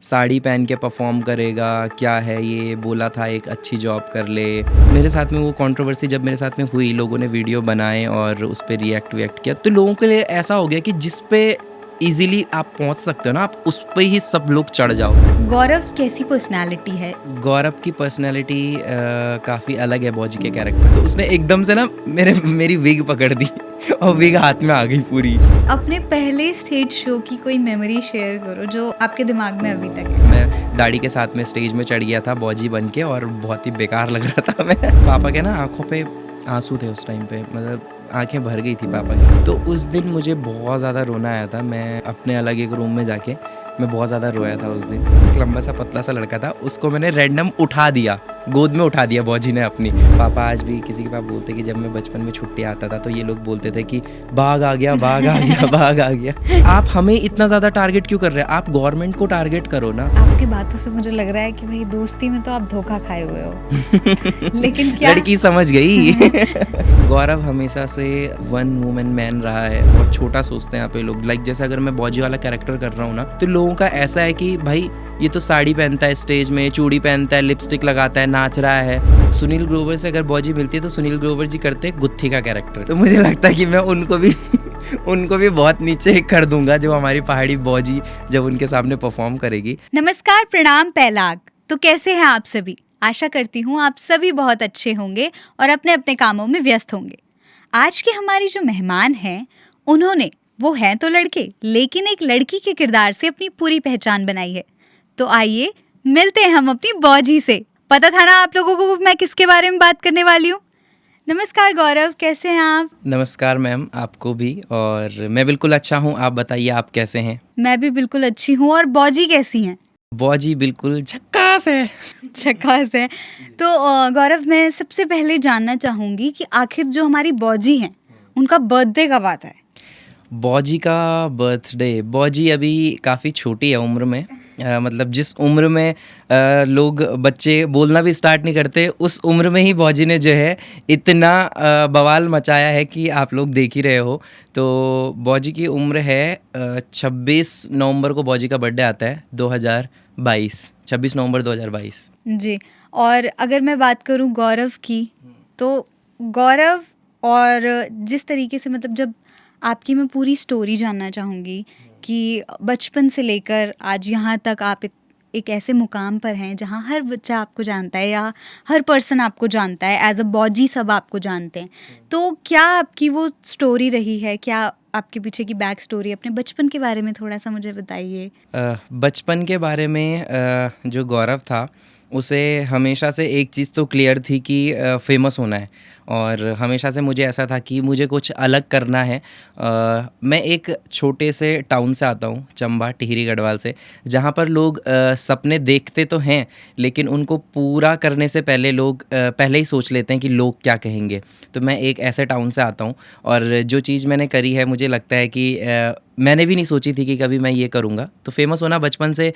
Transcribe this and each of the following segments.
साड़ी पहन के परफॉर्म करेगा, क्या है ये, बोला था एक अच्छी जॉब कर ले। मेरे साथ में वो कंट्रोवर्सी जब मेरे साथ में हुई, लोगों ने वीडियो बनाए और उस पे रिएक्ट किया, तो लोगों के लिए ऐसा हो गया कि जिस पे इजीली आप पहुंच सकते हो ना, आप उस पे ही सब लोग चढ़ जाओ। गौरव कैसी पर्सनालिटी है? गौरव की पर्सनैलिटी काफ़ी अलग है बॉजी के कैरेक्टर से। उसने एकदम से ना मेरी विग पकड़ दी और विग हाथ में आ गई पूरी। अपने पहले स्टेज शो की कोई मेमोरी शेयर करो जो आपके दिमाग में अभी तक है। मैं दाढ़ी के साथ में स्टेज में चढ़ गया था बॉजी बन के, और बहुत ही बेकार लग रहा था मैं। पापा के ना आंखों पे आंसू थे उस टाइम पे, मतलब आंखें भर गई थी पापा की। तो उस दिन मुझे बहुत ज़्यादा रोना आया था। मैं अपने अलग एक रूम में जाके मैं बहुत ज़्यादा रोया था उस दिन। एक लंबा सा पतला सा लड़का था, उसको मैंने रैंडम उठा दिया, गोद में उठा दिया बॉजी ने अपनी। पापा आज भी किसी के पास बोलते कि जब मैं बचपन में छुट्टी आता था तो ये लोग बोलते थे कि बाघ आ गया, बाघ आ गया, बाघ आ गया। आप हमें इतना ज़्यादा टारगेट क्यों कर रहे हैं? आप गवर्नमेंट को टारगेट करो ना। आपकी बातों से मुझे लग रहा है कि भाई दोस्ती में तो आप धोखा खाए हुए हो। लेकिन क्या लड़की समझ गई। गौरव हमेशा से वन वुमन मैन रहा है। बहुत छोटा सोचते हैं यहाँ पे लोग। लाइक जैसे अगर मैं बॉजी वाला कैरेक्टर कर रहा हूँ ना, तो लोगों का ऐसा है कि भाई ये तो साड़ी पहनता है, स्टेज में चूड़ी पहनता है, लिपस्टिक लगाता है, नाच रहा है। सुनील ग्रोवर से अगर बॉजी मिलती है तो सुनील ग्रोवर जी करते हैं गुत्थी का कैरेक्टर। तो मुझे लगता है कि मैं उनको भी बहुत नीचे कर दूंगा जब हमारी पहाड़ी बॉजी जब उनके सामने परफॉर्म करेगी। नमस्कार, प्रणाम पैलाग। तो कैसे हैं आप सभी? आशा करती हूँ आप सभी बहुत अच्छे होंगे और अपने अपने कामों में व्यस्त होंगे। आज के हमारी जो मेहमान हैं, वो हैं तो लड़के, लेकिन एक लड़की के किरदार से अपनी पूरी पहचान बनाई है। तो आइए मिलते हैं हम अपनी बॉजी से। पता था ना आप लोगों को मैं किसके बारे में बात करने वाली हूँ। नमस्कार गौरव, कैसे हैं आप? नमस्कार मैम, आपको भी। और मैं बिल्कुल अच्छा हूँ, आप बताइए आप कैसे हैं? मैं भी बिल्कुल अच्छी हूँ। और बॉजी कैसी हैं? बॉजी बिल्कुल झक्कास है। झकास है। तो गौरव, मैं सबसे पहले जानना चाहूँगी कि आखिर जो हमारी बॉजी हैं, उनका बर्थडे कब आता है? बॉजी का बर्थडे, बॉजी अभी काफ़ी छोटी है उम्र में। मतलब जिस उम्र में लोग बच्चे बोलना भी स्टार्ट नहीं करते, उस उम्र में ही बॉजी ने जो है इतना बवाल मचाया है कि आप लोग देख ही रहे हो। तो बॉजी की उम्र है 26 नवंबर को बॉजी का बर्थडे आता है, 2022, 26 नवंबर 2022। जी। और अगर मैं बात करूँ गौरव की, तो गौरव और जिस तरीके से, मतलब जब आपकी मैं पूरी स्टोरी जानना चाहूँगी कि बचपन से लेकर आज यहाँ तक आप एक ऐसे मुकाम पर हैं जहाँ हर बच्चा आपको जानता है या हर पर्सन आपको जानता है, एज अ बॉजी सब आपको जानते हैं। तो क्या आपकी वो स्टोरी रही है? क्या आपके पीछे की बैक स्टोरी, अपने बचपन के बारे में थोड़ा सा मुझे बताइए। बचपन के बारे में जो गौरव था, उसे हमेशा से एक चीज़ तो क्लियर थी कि फेमस होना है। और हमेशा से मुझे ऐसा था कि मुझे कुछ अलग करना है। मैं एक छोटे से टाउन से आता हूँ, चंबा टिहरी गढ़वाल से, जहाँ पर लोग सपने देखते तो हैं, लेकिन उनको पूरा करने से पहले लोग पहले ही सोच लेते हैं कि लोग क्या कहेंगे। तो मैं एक ऐसे टाउन से आता हूँ, और जो चीज़ मैंने करी है, मुझे लगता है कि मैंने भी नहीं सोची थी कि कभी मैं ये करूँगा। तो फेमस होना बचपन से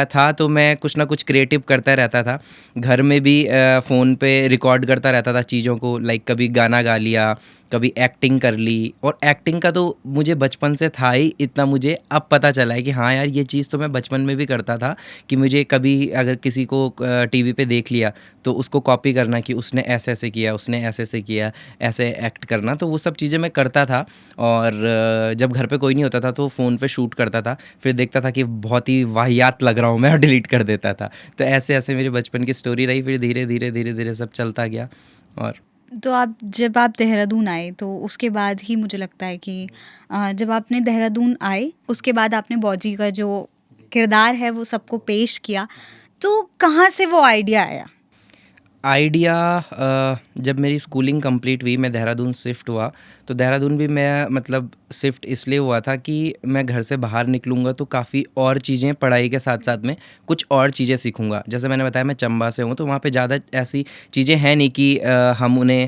था, तो मैं कुछ ना कुछ क्रिएटिव करता रहता था। घर में भी फ़ोन पे रिकॉर्ड करता रहता था चीज़ों को। लाइक कभी गाना गा लिया, कभी एक्टिंग कर ली। और एक्टिंग का तो मुझे बचपन से था ही, इतना मुझे अब पता चला है कि हाँ यार, ये चीज़ तो मैं बचपन में भी करता था। कि मुझे कभी अगर किसी को टीवी पे देख लिया तो उसको कॉपी करना कि उसने ऐसे ऐसे किया, उसने ऐसे ऐसे किया, ऐसे एक्ट करना। तो वो सब चीज़ें मैं करता था। और जब घर पे कोई नहीं होता था तो फ़ोन पे शूट करता था, फिर देखता था कि बहुत ही वाहियात लग रहा हूँ मैं, और डिलीट कर देता था। तो ऐसे ऐसे मेरी बचपन की स्टोरी रही। फिर धीरे धीरे धीरे धीरे सब चलता गया। और तो जब आप देहरादून आए तो उसके बाद ही मुझे लगता है कि जब आपने देहरादून आए उसके बाद आपने बॉजी का जो किरदार है वो सबको पेश किया। तो कहाँ से वो आइडिया आया? आइडिया जब मेरी स्कूलिंग कंप्लीट हुई, मैं देहरादून शिफ्ट हुआ। तो देहरादून भी मैं मतलब शिफ्ट इसलिए हुआ था कि मैं घर से बाहर निकलूँगा तो काफ़ी और चीज़ें, पढ़ाई के साथ साथ में कुछ और चीज़ें सीखूँगा। जैसे मैंने बताया मैं चंबा से हूँ, तो वहाँ पे ज़्यादा ऐसी चीज़ें हैं नहीं कि हम उन्हें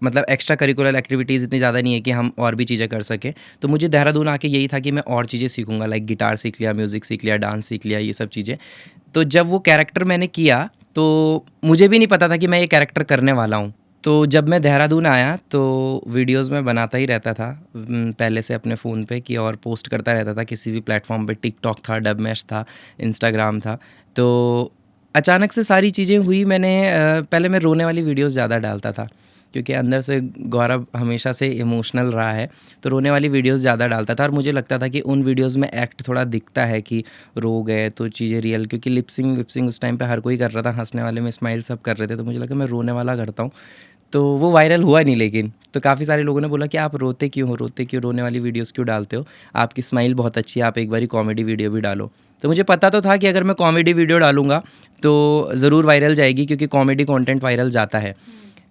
मतलब एक्स्ट्रा करिकुलर एक्टिविटीज़ इतनी ज़्यादा नहीं है कि हम और भी चीज़ें कर सकें। तो मुझे देहरादून आके यही था कि मैं और चीज़ें सीखूँगा। लाइक गिटार सीख लिया, म्यूज़िक सीख लिया, डांस सीख लिया, ये सब चीज़ें। तो जब वो कैरेक्टर मैंने किया तो मुझे भी नहीं पता था कि मैं ये कैरेक्टर करने वाला हूँ। तो जब मैं देहरादून आया तो वीडियोस मैं बनाता ही रहता था पहले से अपने फ़ोन पे कि और पोस्ट करता रहता था किसी भी प्लेटफॉर्म पे। टिकटॉक था, डबमैश था, इंस्टाग्राम था। तो अचानक से सारी चीज़ें हुई। मैंने पहले मैं रोने वाली वीडियोस ज़्यादा डालता था क्योंकि अंदर से गौरव हमेशा से इमोशनल रहा है, तो रोने वाली वीडियोस ज़्यादा डालता था और मुझे लगता था कि उन वीडियोस में एक्ट थोड़ा दिखता है कि रो गए तो चीज़ें रियल, क्योंकि लिपसिंग विपसिंग उस टाइम पे हर कोई कर रहा था, हंसने वाले में स्माइल सब कर रहे थे, तो मुझे लगा मैं रोने वाला करता हूँ। तो वो वायरल हुआ नहीं, लेकिन तो काफ़ी सारे लोगों ने बोला कि आप रोते क्यों हो, रोते क्यों, रोने वाली वीडियोस क्यों डालते हो, आपकी स्माइल बहुत अच्छी है, आप एक बारी कॉमेडी वीडियो भी डालो। तो मुझे पता तो था कि अगर मैं कॉमेडी वीडियो डालूंगा तो ज़रूर वायरल जाएगी, क्योंकि कॉमेडी कंटेंट वायरल जाता है।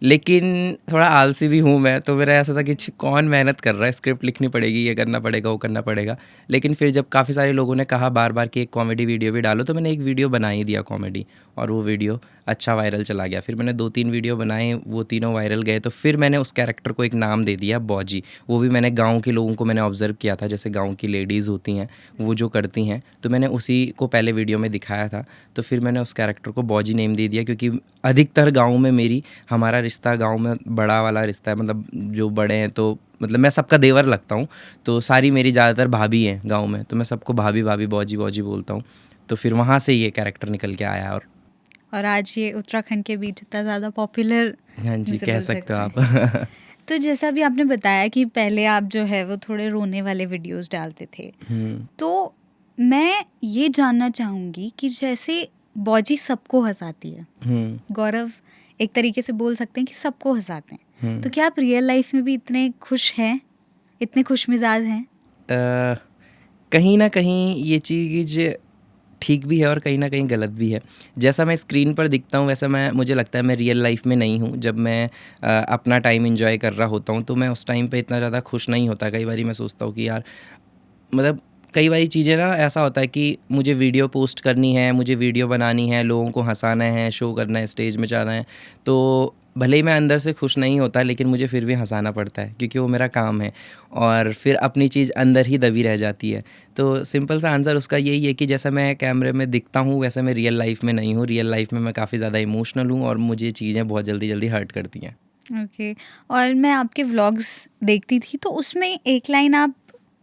लेकिन थोड़ा आलसी भी हूँ मैं, तो मेरा ऐसा था कि छी, कौन मेहनत कर रहा है, स्क्रिप्ट लिखनी पड़ेगी, ये करना पड़ेगा, वो करना पड़ेगा। लेकिन फिर जब काफ़ी सारे लोगों ने कहा बार बार कि एक कॉमेडी वीडियो भी डालो, तो मैंने एक वीडियो बना ही दिया कॉमेडी, और वो वीडियो अच्छा वायरल चला गया। फिर मैंने 2-3 वीडियो बनाए, वो तीनों वायरल गए। तो फिर मैंने उस कैरेक्टर को एक नाम दे दिया बॉजी। वो भी मैंने गाँव के लोगों को मैंने ऑब्ज़र्व किया था, जैसे गाँव की लेडीज़ होती हैं वो जो करती हैं, तो मैंने उसी को पहले वीडियो में दिखाया था। तो फिर मैंने उस कैरेक्टर को बॉजी नेम दे दिया, क्योंकि अधिकतर गाँव में हमारा रिश्ता गाँव में बड़ा वाला रिश्ता है, मतलब जो बड़े हैं, तो मतलब मैं सबका देवर लगता हूँ। तो सारी मेरी ज़्यादातर भाभी हैं गाँव में, तो मैं सबको भाभी भाभी, बॉजी बॉजी बोलता हूँ। तो फिर वहाँ से ये कैरेक्टर निकल के आया। और आज ये उत्तराखंड के बीच इतना ज़्यादा पॉपुलर हाँ जी, जिसे कह बोल सकते सकते हो हैं। आप। तो जैसा भी आपने बताया कि पहले आप जो है वो थोड़े रोने वाले वीडियोस डालते थे, हुँ, तो मैं ये जानना चाहूँगी कि जैसे बॉजी सबको हँसाती है, हुँ, गौरव एक तरीके से बोल सकते हैं कि सबको हँसाते हैं, तो हुँ। क्या आप रियल लाइफ में भी इतने खुश हैं, इतने खुश मिजाज हैं? अ, कहीं न कहीं ये चीज़ ठीक भी है और कहीं न कहीं गलत भी है। जैसा मैं स्क्रीन पर दिखता हूँ, वैसा मैं मुझे लगता है मैं रियल लाइफ़ में नहीं हूँ। जब मैं अपना टाइम एन्जॉय कर रहा होता हूँ, तो मैं उस टाइम पे इतना ज़्यादा खुश नहीं होता। कई बारी मैं सोचता हूँ कि यार, मतलब कई बारी चीज़ें ना ऐसा होता है कि मुझे वीडियो पोस्ट करनी है, मुझे वीडियो बनानी है, लोगों को हँसाना है, शो करना है, स्टेज में जाना है, तो भले ही मैं अंदर से खुश नहीं होता, लेकिन मुझे फिर भी हँसाना पड़ता है, क्योंकि वो मेरा काम है, और फिर अपनी चीज़ अंदर ही दबी रह जाती है। तो सिंपल सा आंसर उसका यही है कि जैसा मैं कैमरे में दिखता हूँ, वैसा मैं रियल लाइफ़ में नहीं हूँ। रियल लाइफ़ में मैं काफ़ी ज़्यादा इमोशनल हूँ और मुझे चीज़ें बहुत जल्दी-जल्दी हर्ट करती हैं। ओके। और मैं आपके व्लॉग्स देखती थी, तो उसमें एक लाइन आप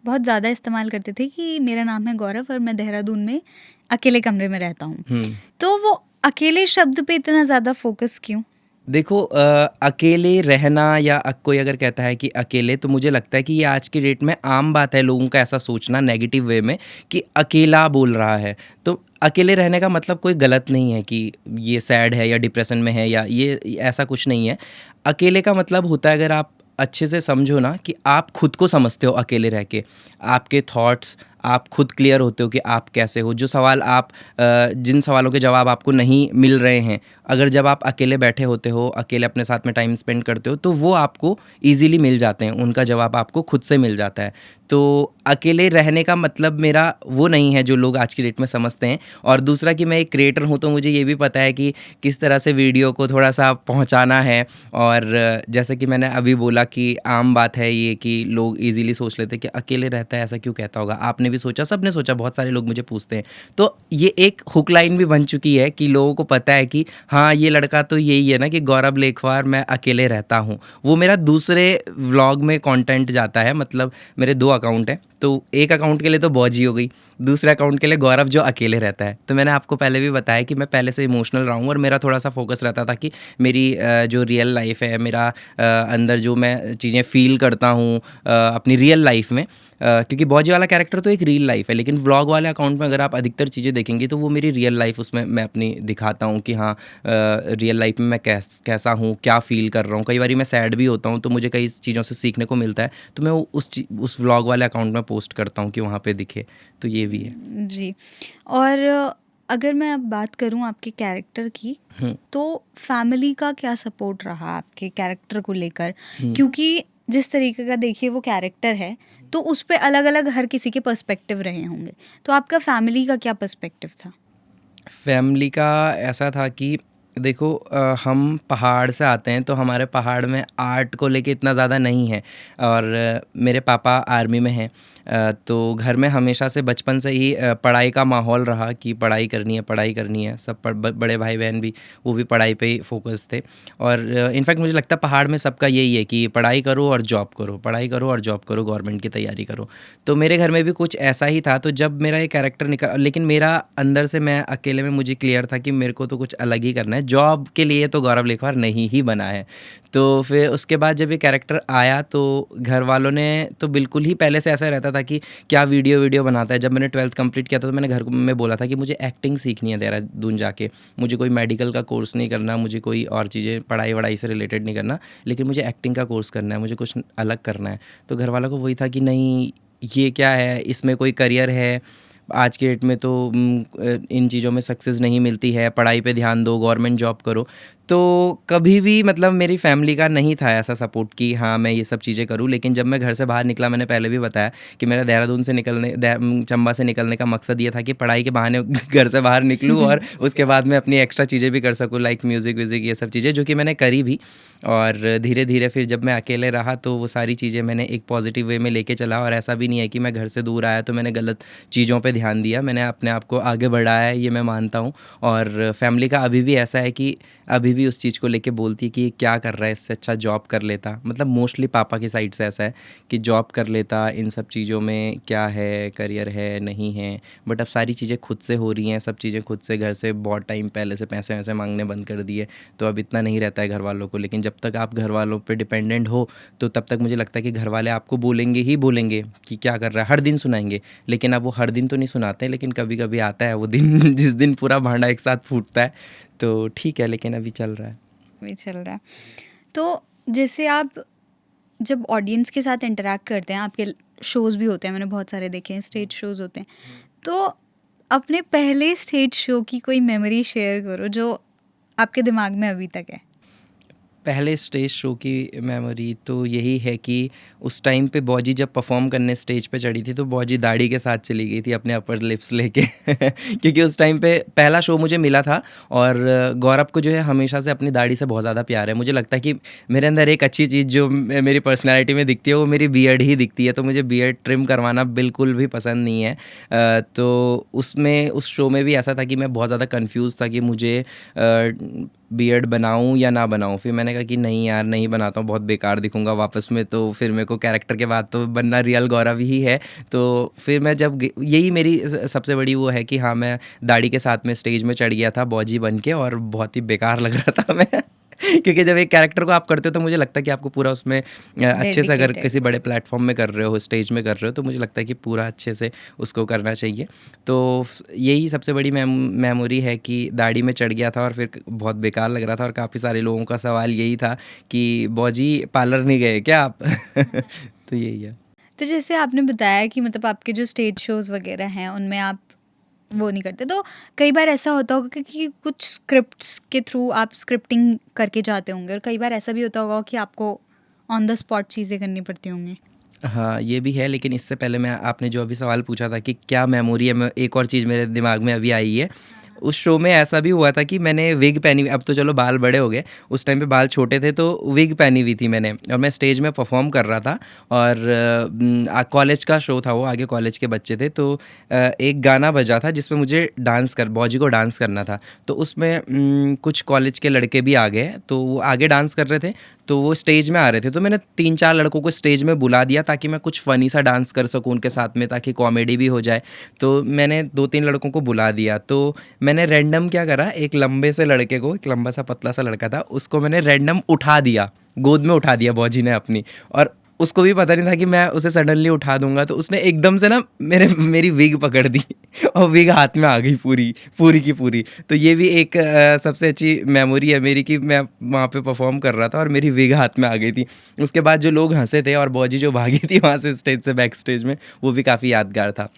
बहुत ज़्यादा इस्तेमाल करते थे कि मेरा नाम है गौरव और मैं देहरादून में अकेले कमरे में रहता हूँ। हुँ। तो वो अकेले शब्द पे इतना ज़्यादा फ़ोकस क्यों? देखो, अकेले रहना या कोई अगर कहता है कि अकेले, तो मुझे लगता है कि ये आज की डेट में आम बात है लोगों का ऐसा सोचना नेगेटिव वे में कि अकेला बोल रहा है। तो अकेले रहने का मतलब कोई गलत नहीं है कि ये सैड है या डिप्रेशन में है, या ये ऐसा कुछ नहीं है। अकेले का मतलब होता है, अगर आप अच्छे से समझो ना, कि आप खुद को समझते हो अकेले रह के। आपके थॉट्स, आप खुद क्लियर होते हो कि आप कैसे हो। जो सवाल जिन सवालों के जवाब आपको नहीं मिल रहे हैं, अगर जब आप अकेले बैठे होते हो, अकेले अपने साथ में टाइम स्पेंड करते हो, तो वो आपको ईज़िली मिल जाते हैं, उनका जवाब आपको खुद से मिल जाता है। तो अकेले रहने का मतलब मेरा वो नहीं है जो लोग आज की डेट में समझते हैं। और दूसरा कि मैं एक क्रिएटर हूँ, तो मुझे ये भी पता है कि किस तरह से वीडियो को थोड़ा-सा पहुँचाना है। और जैसे कि मैंने अभी बोला कि आम बात है ये कि लोग ईज़िली सोच लेते हैं कि अकेले रहता है, ऐसा क्यों कहता होगा? आपने भी सोचा, सबने सोचा, बहुत सारे लोग मुझे पूछते हैं। तो ये एक हुक लाइन भी बन चुकी है कि लोगों को पता है कि हाँ, ये लड़का तो यही है ना कि गौरव लेखवार, मैं अकेले रहता हूँ। वो मेरा दूसरे व्लॉग में कंटेंट जाता है, मतलब मेरे 2 अकाउंट हैं, तो एक अकाउंट के लिए तो बॉजी हो गई, दूसरे अकाउंट के लिए गौरव जो अकेले रहता है। तो मैंने आपको पहले भी बताया कि मैं पहले से इमोशनल रहा हूँ और मेरा थोड़ा-सा फ़ोकस रहता था कि मेरी जो रियल लाइफ़ है, मेरा अंदर जो मैं चीज़ें फ़ील करता हूँ अपनी रियल लाइफ़ में, क्योंकि बॉजी वाला कैरेक्टर तो एक रियल लाइफ़ है, लेकिन व्लॉग वाले अकाउंट में अगर आप अधिकतर चीज़ें देखेंगे, तो वो मेरी रियल लाइफ़, उसमें मैं अपनी दिखाता हूँ कि हाँ, रियल लाइफ में मैं कैसा हूँ, क्या फ़ील कर रहा हूँ। कई बारी मैं सैड भी होता हूँ, तो मुझे कई चीज़ों से सीखने को मिलता है, तो मैं वो उस व्लॉग वाले अकाउंट में पोस्ट करता हूँ कि वहाँ पे दिखे, तो ये भी है। जी। और अगर मैं अब बात करूँ आपके कैरेक्टर की, हुँ, तो फैमिली का क्या सपोर्ट रहा आपके कैरेक्टर को लेकर? हुँ। क्योंकि जिस तरीके का देखिए वो कैरेक्टर है, तो उस पे अलग-अलग हर किसी के पर्सपेक्टिव रहे होंगे। तो आपका फैमिली का क्या पर्सपेक्टिव था? फैमिली का ऐसा था कि देखो हम पहाड़ से आते हैं तो हमारे पहाड़ में आर्ट को लेके इतना ज़्यादा नहीं है। और मेरे पापा आर्मी में हैं। तो घर में हमेशा से बचपन से ही पढ़ाई का माहौल रहा कि पढ़ाई करनी है, पढ़ाई करनी है। सब बड़े भाई बहन भी, वो भी पढ़ाई पे ही फोकस थे। और इनफैक्ट मुझे लगता है पहाड़ में सबका यही है कि पढ़ाई करो और जॉब करो, पढ़ाई करो और जॉब करो, गवर्नमेंट की तैयारी करो। तो मेरे घर में भी कुछ ऐसा ही था। तो जब मेरा ये कैरेक्टर निकल, लेकिन मेरा अंदर से, मैं अकेले में मुझे क्लियर था कि मेरे को तो कुछ अलग ही करना है। जॉब के लिए तो गौरव लिखवार नहीं ही बना है। तो फिर उसके बाद जब ये कैरेक्टर आया तो घर वालों ने तो बिल्कुल ही, पहले से ऐसा रहता था कि क्या वीडियो वीडियो बनाता है। जब मैंने 12th कंप्लीट किया था तो मैंने घर में बोला था कि मुझे एक्टिंग सीखनी है देहरादून जाके। मुझे कोई मेडिकल का कोर्स नहीं करना, मुझे कोई और चीज़ें पढ़ाई वढ़ाई से रिलेटेड नहीं करना, लेकिन मुझे एक्टिंग का कोर्स करना है, मुझे कुछ अलग करना है। तो घर वालों को वही था कि नहीं, ये क्या है, इसमें कोई करियर है? आज के डेट में तो इन चीज़ों में सक्सेस नहीं मिलती है, पढ़ाई पे ध्यान दो, गवर्नमेंट जॉब करो। तो कभी भी मतलब मेरी फैमिली का नहीं था ऐसा सपोर्ट कि हाँ मैं ये सब चीज़ें करूँ। लेकिन जब मैं घर से बाहर निकला, मैंने पहले भी बताया कि मेरा देहरादून से निकलने, चंबा से निकलने का मकसद ये था कि पढ़ाई के बहाने घर से बाहर निकलूँ और उसके बाद में अपनी एक्स्ट्रा चीज़ें भी कर सकूँ, लाइक म्यूज़िक व्यूज़िक, ये सब चीज़ें, जो कि मैंने करी भी। और धीरे धीरे फिर जब मैं अकेले रहा तो वो सारी चीज़ें मैंने एक पॉजिटिव वे में लेके चला। और ऐसा भी नहीं है कि मैं घर से दूर आया तो मैंने गलत चीज़ों पे ध्यान दिया। मैंने अपने आप को आगे बढ़ाया है, ये मैं मानता हूँ। और फैमिली का अभी भी ऐसा है कि अभी भी उस चीज़ को लेके बोलती है कि ये क्या कर रहा है, इससे अच्छा जॉब कर लेता। मतलब मोस्टली पापा की साइड से ऐसा है कि जॉब कर लेता, इन सब चीज़ों में क्या है, करियर है नहीं है। बट अब सारी चीज़ें खुद से हो रही हैं, सब चीज़ें खुद से। घर से बहुत टाइम पहले से पैसे वैसे मांगने बंद कर दिए, तो अब इतना नहीं रहता है घर वालों को। लेकिन जब तक आप घर वालों पे डिपेंडेंट हो तो तब तक मुझे लगता है कि घर वाले आपको बोलेंगे ही बोलेंगे कि क्या कर रहा है, हर दिन सुनाएंगे। लेकिन अब वो हर दिन तो नहीं सुनाते, लेकिन कभी कभी आता है वो दिन जिस दिन पूरा भांडा एक साथ फूटता है। तो ठीक है, लेकिन अभी चल रहा है। भी चल रहा है। तो जैसे आप जब ऑडियंस के साथ इंटरेक्ट करते हैं, आपके शोज़ भी होते हैं, मैंने बहुत सारे देखे हैं, स्टेज शोज़ होते हैं। तो अपने पहले स्टेज शो की कोई मेमोरी शेयर करो जो आपके दिमाग में अभी तक है। पहले स्टेज शो की मेमोरी तो यही है कि उस टाइम पे बॉजी जब परफॉर्म करने स्टेज पे चढ़ी थी तो बॉजी दाढ़ी के साथ चली गई थी अपने अपर लिप्स लेके क्योंकि उस टाइम पे पहला शो मुझे मिला था। और गौरव को जो है हमेशा से अपनी दाढ़ी से बहुत ज़्यादा प्यार है। मुझे लगता है कि मेरे अंदर एक अच्छी चीज़ जो मेरी पर्सनैलिटी में दिखती है वो मेरी बियर्ड ही दिखती है। तो मुझे बियर्ड ट्रिम करवाना बिल्कुल भी पसंद नहीं है। तो उसमें, उस शो में भी ऐसा था कि मैं बहुत ज़्यादा कन्फ्यूज़ था कि मुझे बियर्ड बनाऊं या ना बनाऊं। फिर मैंने कहा कि नहीं यार, नहीं बनाता हूँ, बहुत बेकार दिखूंगा वापस में। तो फिर मेरे को कैरेक्टर के बाद तो बनना रियल गौरव ही है। तो फिर मैं जब यही मेरी सबसे बड़ी वो है कि हाँ, मैं दाढ़ी के साथ में स्टेज में चढ़ गया था बॉजी बन के, और बहुत ही बेकार लग रहा था मैं क्योंकि जब एक कैरेक्टर को आप करते हो तो मुझे लगता है कि आपको पूरा उसमें अच्छे से, अगर डेडिकेटेड। किसी बड़े प्लेटफॉर्म में कर रहे हो, स्टेज में कर रहे हो, तो मुझे लगता है कि पूरा अच्छे से उसको करना चाहिए। तो यही सबसे बड़ी मेमोरी है कि दाढ़ी में चढ़ गया था और फिर बहुत बेकार लग रहा था। और काफ़ी सारे लोगों का सवाल यही था कि बॉजी पार्लर नहीं गए क्या आप तो यही है। तो जैसे आपने बताया कि मतलब आपके जो स्टेज शोज़ वगैरह हैं उनमें आप वो नहीं करते, तो कई बार ऐसा होता होगा कि कुछ स्क्रिप्ट्स के थ्रू आप स्क्रिप्टिंग करके जाते होंगे, और कई बार ऐसा भी होता होगा कि आपको ऑन द स्पॉट चीज़ें करनी पड़ती होंगी। हाँ, ये भी है। लेकिन इससे पहले मैं, आपने जो अभी सवाल पूछा था कि क्या मेमोरी है, मैं एक और चीज़ मेरे दिमाग में अभी आई है। उस शो में ऐसा भी हुआ था कि मैंने विग पहनी हुई, अब तो चलो बाल बड़े हो गए, उस टाइम पे बाल छोटे थे तो विग पहनी हुई थी मैंने, और मैं स्टेज में परफॉर्म कर रहा था। और कॉलेज का शो था वो, आगे कॉलेज के बच्चे थे। तो एक गाना बजा था जिसमें मुझे बॉजी को डांस करना था। तो उसमें कुछ कॉलेज के लड़के भी आ गए, तो वो आगे डांस कर रहे थे, तो वो स्टेज में आ रहे थे। तो मैंने 3-4 लड़कों को स्टेज में बुला दिया ताकि मैं कुछ फ़नी सा डांस कर सकूँ उनके साथ में, ताकि कॉमेडी भी हो जाए। तो मैंने 2-3 लड़कों को बुला दिया। तो मैंने रैंडम क्या करा, एक लंबे से लड़के को, एक लंबा सा पतला सा लड़का था, उसको मैंने रैंडम उठा दिया, गोद में उठा दिया बॉजी ने अपनी। और उसको भी पता नहीं था कि मैं उसे सडनली उठा दूंगा। तो उसने एकदम से ना मेरी विग पकड़ दी और विग हाथ में आ गई पूरी पूरी की पूरी। तो ये भी एक सबसे अच्छी मेमोरी है मेरी कि मैं वहाँ पे परफॉर्म कर रहा था और मेरी विग हाथ में आ गई थी। उसके बाद जो लोग हंसे थे और बॉजी जो भागी थी वहाँ से स्टेज से बैक स्टेज में, वो भी काफ़ी यादगार था।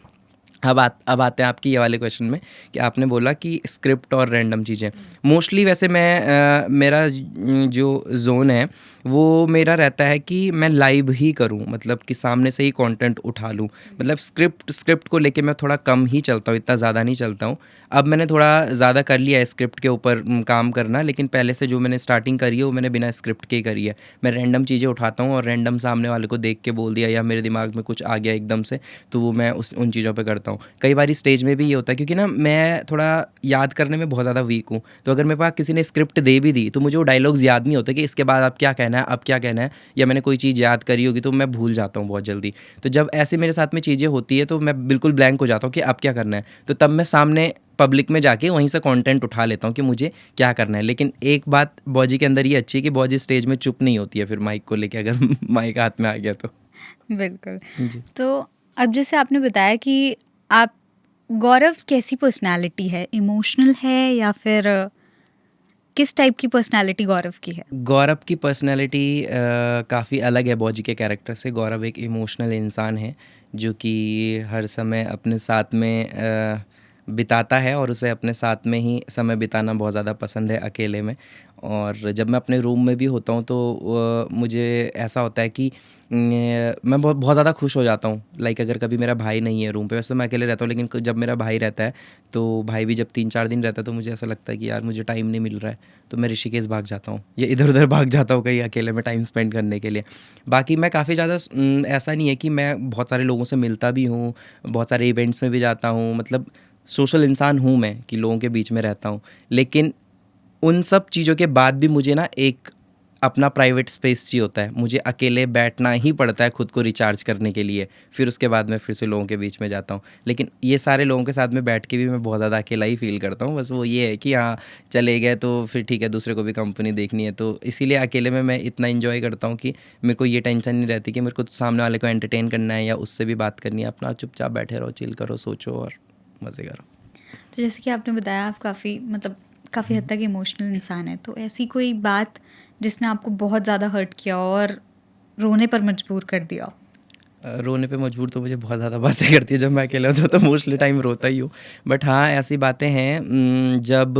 अब आते हैं आपकी ये वाले क्वेश्चन में कि आपने बोला कि स्क्रिप्ट और रैंडम चीज़ें। मोस्टली वैसे मेरा जो ज़ोन है वो मेरा रहता है कि मैं लाइव ही करूं, मतलब कि सामने से ही कंटेंट उठा लूं। मतलब स्क्रिप्ट को लेके मैं थोड़ा कम ही चलता हूं, इतना ज़्यादा नहीं चलता हूं। अब मैंने थोड़ा ज़्यादा कर लिया है स्क्रिप्ट के ऊपर काम करना, लेकिन पहले से जो मैंने स्टार्टिंग करी है वो मैंने बिना स्क्रिप्ट के ही करी है। मैं रैंडम चीज़ें उठाता हूँ और रैंडम सामने वाले को देख के बोल दिया या मेरे दिमाग में कुछ आ गया एकदम से, तो वो मैं उस उन चीज़ों पे करता हूँ। कई बारी स्टेज में भी ये होता है क्योंकि ना मैं थोड़ा याद करने में बहुत ज़्यादा वीक हूँ, तो अगर मेरे पास किसी ने स्क्रिप्ट दे भी दी तो मुझे वो डायलॉग्स याद नहीं होते कि इसके बाद अब क्या कहना है, अब क्या कहना है, या मैंने कोई चीज़ याद करी होगी तो मैं भूल जाता हूँ बहुत जल्दी। तो जब ऐसे मेरे साथ में चीज़ें होती है तो मैं बिल्कुल ब्लैंक हो जाता हूँ कि अब क्या करना है, तो तब मैं सामने पब्लिक में जाके वहीं से कंटेंट उठा लेता हूँ कि मुझे क्या करना है। लेकिन एक बात बॉजी के अंदर ये अच्छी है कि बॉजी स्टेज में चुप नहीं होती है फिर माइक को लेके, अगर माइक हाथ में आ गया तो। बिल्कुल। जी। तो अब जैसे आपने बताया कि आप गौरव कैसी पर्सनैलिटी है? इमोशनल है या फिर किस टाइप की पर्सनैलिटी गौरव की है? गौरव की पर्सनैलिटी काफ़ी अलग है बॉजी के कैरेक्टर से। गौरव एक इमोशनल इंसान है जो कि हर समय अपने साथ में बिताता है और उसे अपने साथ में ही समय बिताना बहुत ज़्यादा पसंद है अकेले में। और जब मैं अपने रूम में भी होता हूँ तो मुझे ऐसा होता है कि मैं बहुत बहुत ज़्यादा खुश हो जाता हूँ। लाइक अगर कभी मेरा भाई नहीं है रूम पे, वैसे तो मैं अकेले रहता हूँ, लेकिन जब मेरा भाई रहता है तो भाई भी जब 3-4 दिन रहता है तो मुझे ऐसा लगता है कि यार मुझे टाइम नहीं मिल रहा है, तो मैं ऋषिकेश भाग जाता हूँ या इधर-उधर भाग जाता हूँ कहीं अकेले में टाइम स्पेंड करने के लिए। बाकी मैं काफ़ी ज़्यादा ऐसा नहीं है कि मैं बहुत सारे लोगों से मिलता भी हूँ, बहुत सारे इवेंट्स में भी जाता हूँ, मतलब सोशल इंसान हूँ मैं कि लोगों के बीच में रहता हूँ। लेकिन उन सब चीज़ों के बाद भी मुझे ना एक अपना प्राइवेट स्पेस चाहिए होता है। मुझे अकेले बैठना ही पड़ता है खुद को रिचार्ज करने के लिए, फिर उसके बाद मैं फिर से लोगों के बीच में जाता हूँ। लेकिन ये सारे लोगों के साथ में बैठ के भी मैं बहुत ज़्यादा अकेला ही फ़ील करता हूँ। बस वो ये है कि हाँ, चले गए तो फिर ठीक है, दूसरे को भी कंपनी देखनी है, तो इसीलिए अकेले में मैं इतना एन्जॉय करता हूँ कि मेरे को ये टेंशन नहीं रहती कि मेरे को सामने वाले को एंटरटेन करना है या उससे भी बात करनी है। अपना चुपचाप बैठे रहो, चिल करो, सोचो और मज़े करो। तो जैसे कि आपने बताया आप काफ़ी मतलब काफ़ी हद तक इमोशनल इंसान है, तो ऐसी कोई बात जिसने आपको बहुत ज़्यादा हर्ट किया हो और रोने पर मजबूर कर दिया हो? रोने पे मजबूर तो मुझे बहुत ज़्यादा बातें करती है जब मैं अकेला होता हूँ, तो मोस्टली टाइम रोता ही हूँ। बट हाँ, ऐसी बातें हैं जब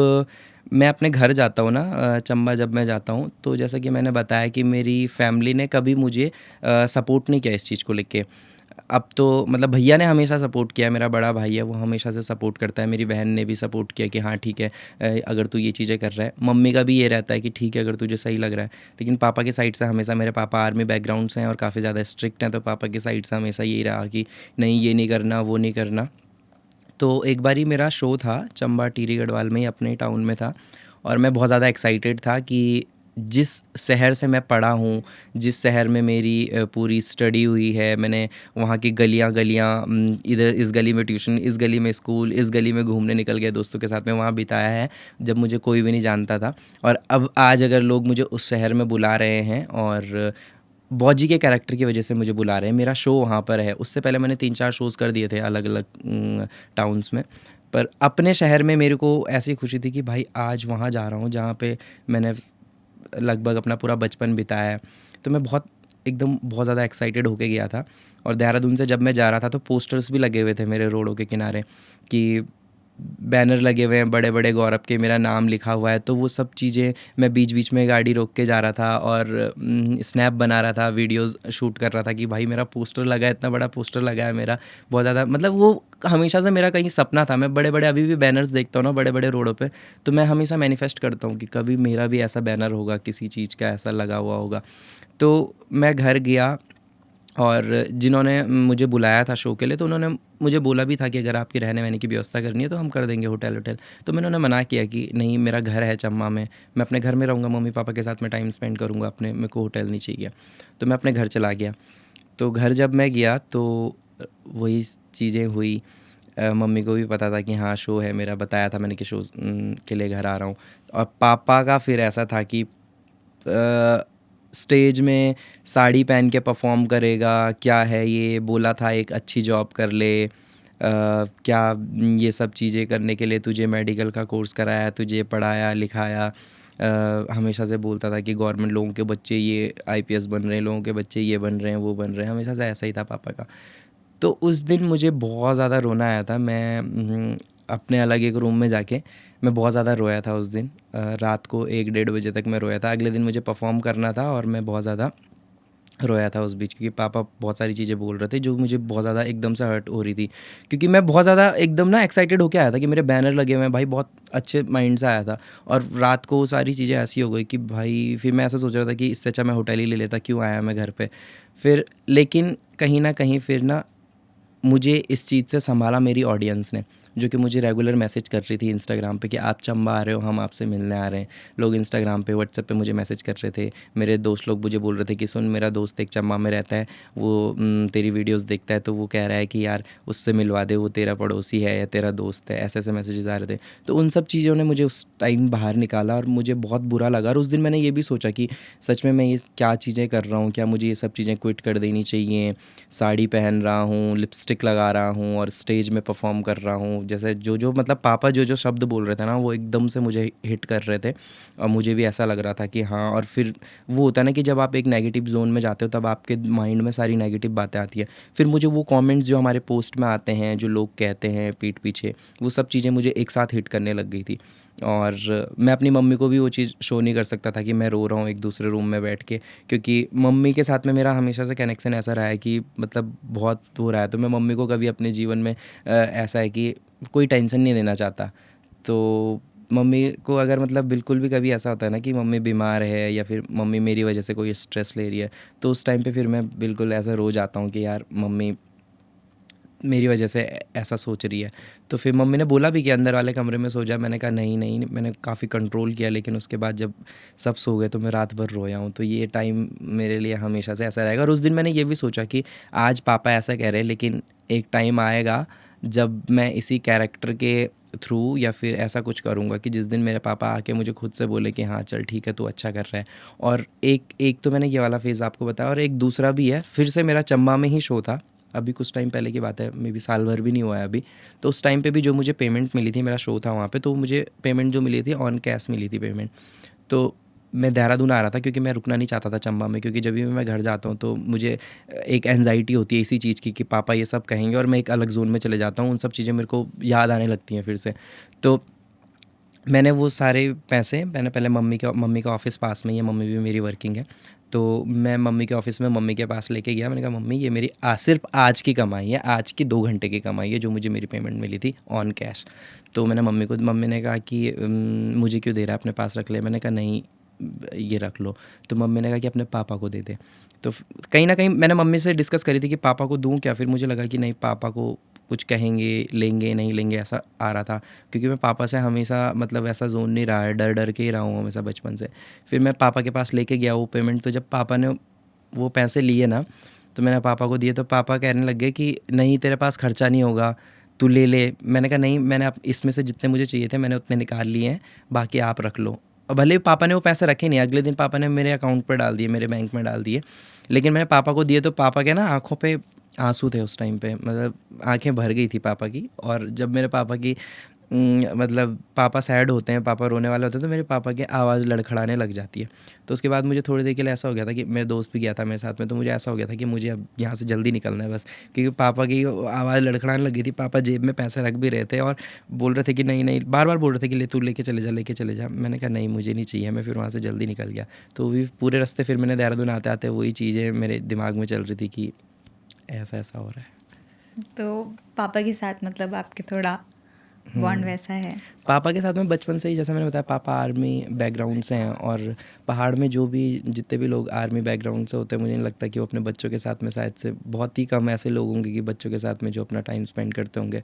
मैं अपने घर जाता हूँ ना, चंबा जब मैं जाता हूँ, तो जैसा कि मैंने बताया कि मेरी फैमिली ने कभी मुझे सपोर्ट नहीं किया इस चीज़ को लेके। अब तो मतलब भैया ने हमेशा सपोर्ट किया है, मेरा बड़ा भाई है वो हमेशा से सपोर्ट करता है, मेरी बहन ने भी सपोर्ट किया कि हाँ ठीक है, अगर तू ये चीज़ें कर रहा है। मम्मी का भी ये रहता है कि ठीक है अगर तुझे सही लग रहा है। लेकिन पापा की साइड से हमेशा, मेरे पापा आर्मी बैकग्राउंड से हैं और काफ़ी ज़्यादा स्ट्रिक्ट हैं, तो पापा की साइड से हमेशा यही रहा कि नहीं ये नहीं करना, वो नहीं करना। तो एक बारी मेरा शो था चंबा टिहरी गढ़वाल में ही, अपने ही टाउन में था, और मैं बहुत ज़्यादा एक्साइटेड था कि जिस शहर से मैं पढ़ा हूँ, जिस शहर में मेरी पूरी स्टडी हुई है, मैंने वहाँ की गलियाँ-गलियाँ, इधर इस गली में ट्यूशन, इस गली में स्कूल, इस गली में घूमने निकल गए दोस्तों के साथ में, वहाँ बिताया है जब मुझे कोई भी नहीं जानता था। और अब आज अगर लोग मुझे उस शहर में बुला रहे हैं और बॉजी के कैरेक्टर की वजह से मुझे बुला रहे हैं, मेरा शो वहाँ पर है। उससे पहले मैंने 3-4 शोज़ कर दिए थे अलग-अलग टाउन्स में। पर अपने शहर में मेरे को ऐसी खुशी थी कि भाई आज वहाँ जा रहा हूँ जहाँ पे मैंने लगभग अपना पूरा बचपन बिताया है। तो मैं बहुत एकदम बहुत ज़्यादा एक्साइटेड होके गया था। और देहरादून से जब मैं जा रहा था तो पोस्टर्स भी लगे हुए थे मेरे रोडों के किनारे कि बैनर लगे हुए हैं बड़े-बड़े गौरव के, मेरा नाम लिखा हुआ है। तो वो सब चीज़ें मैं बीच-बीच में गाड़ी रोक के जा रहा था और स्नैप बना रहा था, वीडियोज़ शूट कर रहा था कि भाई मेरा पोस्टर लगा है, इतना बड़ा पोस्टर लगा है मेरा। बहुत ज़्यादा मतलब वो हमेशा से मेरा कहीं सपना था। मैं बड़े-बड़े अभी भी बैनर्स देखता हूँ ना बड़े-बड़े रोडों पे, तो मैं हमेशा मैनिफेस्ट करता हूँ कि कभी मेरा भी ऐसा बैनर होगा, किसी चीज़ का ऐसा लगा हुआ होगा। तो मैं घर गया और जिन्होंने मुझे बुलाया था शो के लिए, तो उन्होंने मुझे बोला भी था कि अगर आपकी रहने-वहने की व्यवस्था करनी है तो हम कर देंगे होटल-वोटल। तो मैंने उन्हें मना किया कि नहीं, मेरा घर है चम्बा में, मैं अपने घर में रहूँगा, मम्मी-पापा के साथ में टाइम स्पेंड करूँगा अपने, मेरे को होटल नहीं चाहिए। तो मैं अपने घर चला गया। तो घर जब मैं गया तो वही चीज़ें हुई। मम्मी को भी पता था कि हाँ शो है मेरा, बताया था मैंने कि शो के लिए घर आ रहा हूँ। और पापा का फिर ऐसा था कि स्टेज में साड़ी पहन के परफॉर्म करेगा, क्या है ये, बोला था एक अच्छी जॉब कर ले, क्या ये सब चीज़ें करने के लिए तुझे मेडिकल का कोर्स कराया, तुझे पढ़ाया लिखाया। हमेशा से बोलता था कि गवर्नमेंट लोगों के बच्चे ये आईपीएस बन रहे हैं, लोगों के बच्चे ये बन रहे हैं, वो बन रहे हैं, हमेशा से ऐसा ही था पापा का। तो उस दिन मुझे बहुत ज़्यादा रोना आया था। मैं अपने अलग एक रूम में जाके मैं बहुत ज़्यादा रोया था उस दिन। रात को 1 डेढ़ बजे तक मैं रोया था। अगले दिन मुझे परफ़ॉर्म करना था और मैं बहुत ज़्यादा रोया था उस बीच, क्योंकि पापा बहुत सारी चीज़ें बोल रहे थे जो मुझे बहुत ज़्यादा एकदम से हर्ट हो रही थी। क्योंकि मैं बहुत ज़्यादा एकदम ना एक्साइटेड होके आया था कि मेरे बैनर लगे हुए हैं भाई, बहुत अच्छे माइंड से आया था। और रात को वो सारी चीज़ें ऐसी हो गई कि भाई फिर मैं ऐसा सोच रहा था कि इससे अच्छा मैं होटल ही ले लेता, क्यों आया मैं घर पे। फिर लेकिन कहीं न कहीं फिर ना मुझे इस चीज़ से सँभाला मेरी ऑडियंस ने, जो कि मुझे रेगुलर मैसेज कर रही थी इंस्टाग्राम पे कि आप चंबा आ रहे हो, हम आपसे मिलने आ रहे हैं। लोग इंस्टाग्राम पे, व्हाट्सएप पे मुझे मैसेज कर रहे थे। मेरे दोस्त लोग मुझे बोल रहे थे कि सुन, मेरा दोस्त एक चंबा में रहता है, वो तेरी वीडियोज़ देखता है, तो वो कह रहा है कि यार उससे मिलवा दे, वो तेरा पड़ोसी है या तेरा दोस्त है। ऐसे-ऐसे मैसेजेस आ रहे थे। तो उन सब चीज़ों ने मुझे उस टाइम बाहर निकाला और मुझे बहुत बुरा लगा। और उस दिन मैंने ये भी सोचा कि सच में मैं ये क्या चीज़ें कर रहा हूँ? क्या मुझे ये सब चीज़ें क्विट कर देनी चाहिए? साड़ी पहन रहा हूँ, लिपस्टिक लगा रहा हूँ और स्टेज में परफ़ॉर्म कर रहा हूँ। जैसे जो मतलब पापा जो शब्द बोल रहे थे ना, वो एकदम से मुझे हिट कर रहे थे और मुझे भी ऐसा लग रहा था कि हाँ। और फिर वो होता है ना कि जब आप एक नेगेटिव ज़ोन में जाते हो तब आपके माइंड में सारी नेगेटिव बातें आती हैं। फिर मुझे वो कमेंट्स जो हमारे पोस्ट में आते हैं, जो लोग कहते हैं पीठ पीछे, वो सब चीज़ें मुझे एक साथ हिट करने लग गई थी। और मैं अपनी मम्मी को भी वो चीज़ शो नहीं कर सकता था कि मैं रो रहा हूँ एक दूसरे रूम में बैठ के, क्योंकि मम्मी के साथ में मेरा हमेशा से कनेक्शन ऐसा रहा है कि मतलब बहुत हो रहा है, तो मैं मम्मी को कभी अपने जीवन में ऐसा है कि कोई टेंशन नहीं देना चाहता। तो मम्मी को अगर मतलब बिल्कुल भी कभी ऐसा होता है ना कि मम्मी बीमार है या फिर मम्मी मेरी वजह से कोई स्ट्रेस ले रही है, तो उस टाइम पे फिर मैं बिल्कुल ऐसा रो जाता हूँ कि यार मम्मी मेरी वजह से ऐसा सोच रही है। तो फिर मम्मी ने बोला भी कि अंदर वाले कमरे में सो जा। मैंने कहा नहीं, नहीं, मैंने काफ़ी कंट्रोल किया, लेकिन उसके बाद जब सब सो गए तो मैं रात भर रोया हूँ। तो ये टाइम मेरे लिए हमेशा से ऐसा रहेगा। और उस दिन मैंने ये भी सोचा कि आज पापा ऐसा कह रहे हैं, लेकिन एक टाइम आएगा जब मैं इसी कैरेक्टर के थ्रू या फिर ऐसा कुछ करूँगा कि जिस दिन मेरे पापा आके मुझे खुद से बोले कि हाँ, चल ठीक है, तू अच्छा कर रहा है। और एक एक तो मैंने ये वाला फ़ेज़ आपको बताया और एक दूसरा भी है, फिर से मेरा चंबा में ही शो था। अभी कुछ टाइम पहले की बात है, मे बी साल भर भी नहीं हुआ है अभी। तो उस टाइम पे भी जो मुझे पेमेंट मिली थी, मेरा शो था वहाँ पे, तो मुझे पेमेंट जो मिली थी ऑन कैश मिली थी पेमेंट। तो मैं देहरादून आ रहा था क्योंकि मैं रुकना नहीं चाहता था चंबा में, क्योंकि जब भी मैं घर जाता हूँ तो मुझे एक एंजाइटी होती है इसी चीज़ की कि पापा ये सब कहेंगे और मैं एक अलग ज़ोन में चले जाता हूँ। उन सब चीज़ें मेरे को याद आने लगती हैं फिर से। तो मैंने वो सारे पैसे मैंने पहले मम्मी का ऑफ़िस पास में ही है, मम्मी भी मेरी वर्किंग है। तो मैं मम्मी के ऑफ़िस में मम्मी के पास लेके गया। मैंने कहा मम्मी, ये मेरी सिर्फ़ आज की कमाई है, आज की 2 घंटे की कमाई है जो मुझे मेरी पेमेंट मिली थी ऑन कैश। तो मैंने मम्मी ने कहा कि मुझे क्यों दे रहा है, अपने पास रख ले। मैंने कहा नहीं, ये रख लो। तो मम्मी ने कहा कि अपने पापा को दे दे। तो कहीं न कहीं मैंने मम्मी से डिस्कस करी थी कि पापा को दूँ क्या? फिर मुझे लगा कि नहीं, पापा को कुछ कहेंगे, लेंगे, नहीं लेंगे, ऐसा आ रहा था। क्योंकि मैं पापा से हमेशा मतलब ऐसा ज़ोन नहीं रहा है, डर-डर के ही रहा हूँ हमेशा बचपन से। फिर मैं पापा के पास लेके गया वो पेमेंट, तो जब पापा ने वो पैसे लिए ना, तो मैंने पापा को दिए, तो पापा कहने लग गए कि नहीं, तेरे पास खर्चा नहीं होगा, तू ले ले। मैंने कहा नहीं, मैंने अब इसमें से जितने मुझे चाहिए थे मैंने उतने निकाल लिए हैं, बाकी आप रख लो। और भले ही पापा ने वो पैसे रखे नहीं, अगले दिन पापा ने मेरे अकाउंट पे डाल दिए, मेरे बैंक में डाल दिए। लेकिन मैंने पापा को दिए तो पापा के ना आँखों पे आँसू थे उस टाइम पे, मतलब आँखें भर गई थी पापा की। और जब मेरे पापा की मतलब पापा सैड होते हैं, पापा रोने वाले होते हैं, तो मेरे पापा की आवाज़ लड़खड़ाने लग जाती है। तो उसके बाद मुझे थोड़ी देर के लिए ऐसा हो गया था कि मेरा दोस्त भी गया था मेरे साथ में, तो मुझे ऐसा हो गया था कि मुझे अब यहाँ से जल्दी निकलना है बस, क्योंकि पापा की आवाज़ लड़खड़ाने लगी थी। पापा जेब में पैसे रख भी रहे थे और बोल रहे थे कि नहीं, नहीं, बार-बार बोल रहे थे कि ले, तू लेके चले जा, लेके चले जा। मैंने कहा नहीं, मुझे नहीं चाहिए। मैं फिर वहाँ से जल्दी निकल गया। तो भी पूरे रास्ते फिर मैंने देहरादून आते-आते वही चीज़ें मेरे दिमाग में चल रही थी कि ऐसा-ऐसा हो रहा है। तो पापा के साथ मतलब आपके थोड़ा बॉन्ड हुँ। वैसा है। पापा के साथ में बचपन से ही, जैसा मैंने बताया, पापा आर्मी बैकग्राउंड से हैं और पहाड़ में जो भी जितने भी लोग आर्मी बैकग्राउंड से होते हैं, मुझे नहीं लगता कि वो अपने बच्चों के साथ में, शायद से बहुत ही कम ऐसे लोग होंगे कि बच्चों के साथ में जो अपना टाइम स्पेंड करते होंगे।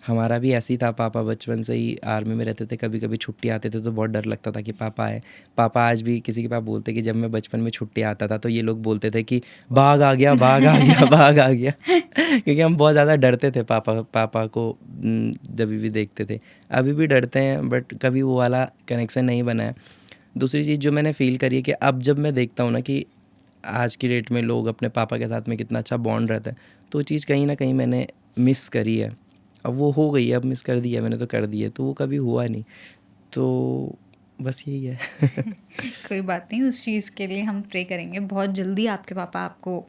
हमारा भी ऐसे ही था, पापा बचपन से ही आर्मी में रहते थे। कभी-कभी छुट्टी आते थे तो बहुत डर लगता था कि पापा आए। पापा आज भी किसी के पास बोलते कि जब मैं बचपन में छुट्टी आता था तो ये लोग बोलते थे कि बाघ आ गया, बाघ आ गया, बाघ आ गया। क्योंकि हम बहुत ज़्यादा डरते थे पापा पापा को जब भी देखते थे। अभी भी डरते हैं, बट कभी वो वाला कनेक्शन नहीं बना है। दूसरी चीज़ जो मैंने फ़ील करी है कि अब जब मैं देखता हूँ ना कि आज की डेट में लोग अपने पापा के साथ में कितना अच्छा बॉन्ड रहता है, तो वो चीज़ कहीं न कहीं मैंने मिस करी है। अब वो हो गई है, अब मिस कर दी है मैंने, तो कर दी है, तो वो कभी हुआ नहीं। तो बस यही है। कोई बात नहीं, उस चीज़ के लिए हम प्रे करेंगे बहुत जल्दी आपके पापा आपको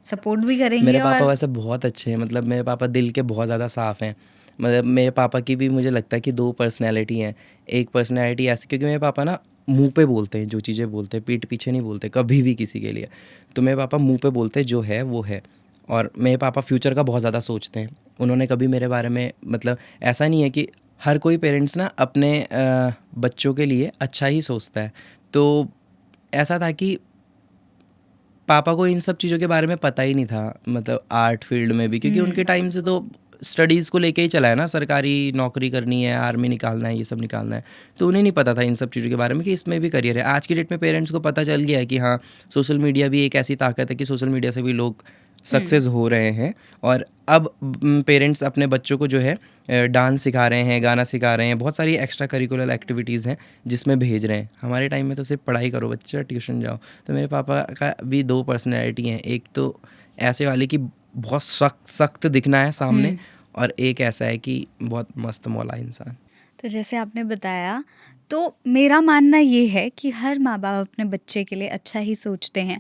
सपोर्ट भी करेंगे मेरे पापा और वैसे बहुत अच्छे हैं, मतलब मेरे पापा दिल के बहुत ज़्यादा साफ़ हैं। मतलब मेरे पापा की भी मुझे लगता है कि 2 पर्सनैलिटी हैं। एक पर्सनैलिटी ऐसी, क्योंकि मेरे पापा ना मुँह पे बोलते हैं जो चीज़ें बोलते हैं, पीठ पीछे नहीं बोलते कभी भी किसी के लिए। तो मेरे पापा मुँह पे बोलते हैं जो है वो है। और मेरे पापा फ्यूचर का बहुत ज़्यादा सोचते हैं। उन्होंने कभी मेरे बारे में, मतलब ऐसा नहीं है कि हर कोई पेरेंट्स ना अपने बच्चों के लिए अच्छा ही सोचता है। तो ऐसा था कि पापा को इन सब चीज़ों के बारे में पता ही नहीं था, मतलब आर्ट फील्ड में भी, क्योंकि उनके टाइम से तो स्टडीज़ को लेके ही चला है ना, सरकारी नौकरी करनी है, आर्मी निकालना है, ये सब निकालना है। तो उन्हें नहीं पता था इन सब चीज़ों के बारे में कि इसमें भी करियर है। आज की डेट में पेरेंट्स को पता चल गया है कि हाँ, सोशल मीडिया भी एक ऐसी ताकत है कि सोशल मीडिया से भी लोग सक्सेस हो रहे हैं। और अब पेरेंट्स अपने बच्चों को जो है डांस सिखा रहे हैं, गाना सिखा रहे हैं, बहुत सारी एक्स्ट्रा करिकुलर एक्टिविटीज़ हैं जिसमें भेज रहे हैं। हमारे टाइम में तो सिर्फ पढ़ाई करो बच्चा, ट्यूशन जाओ। तो मेरे पापा का भी 2 पर्सनैलिटी हैं। एक तो ऐसे वाली कि बहुत सख्त दिखना है सामने, और एक ऐसा है कि बहुत मस्त मौला इंसान। तो जैसे आपने बताया, तो मेरा मानना ये है कि हर माँ बाप अपने बच्चे के लिए अच्छा ही सोचते हैं,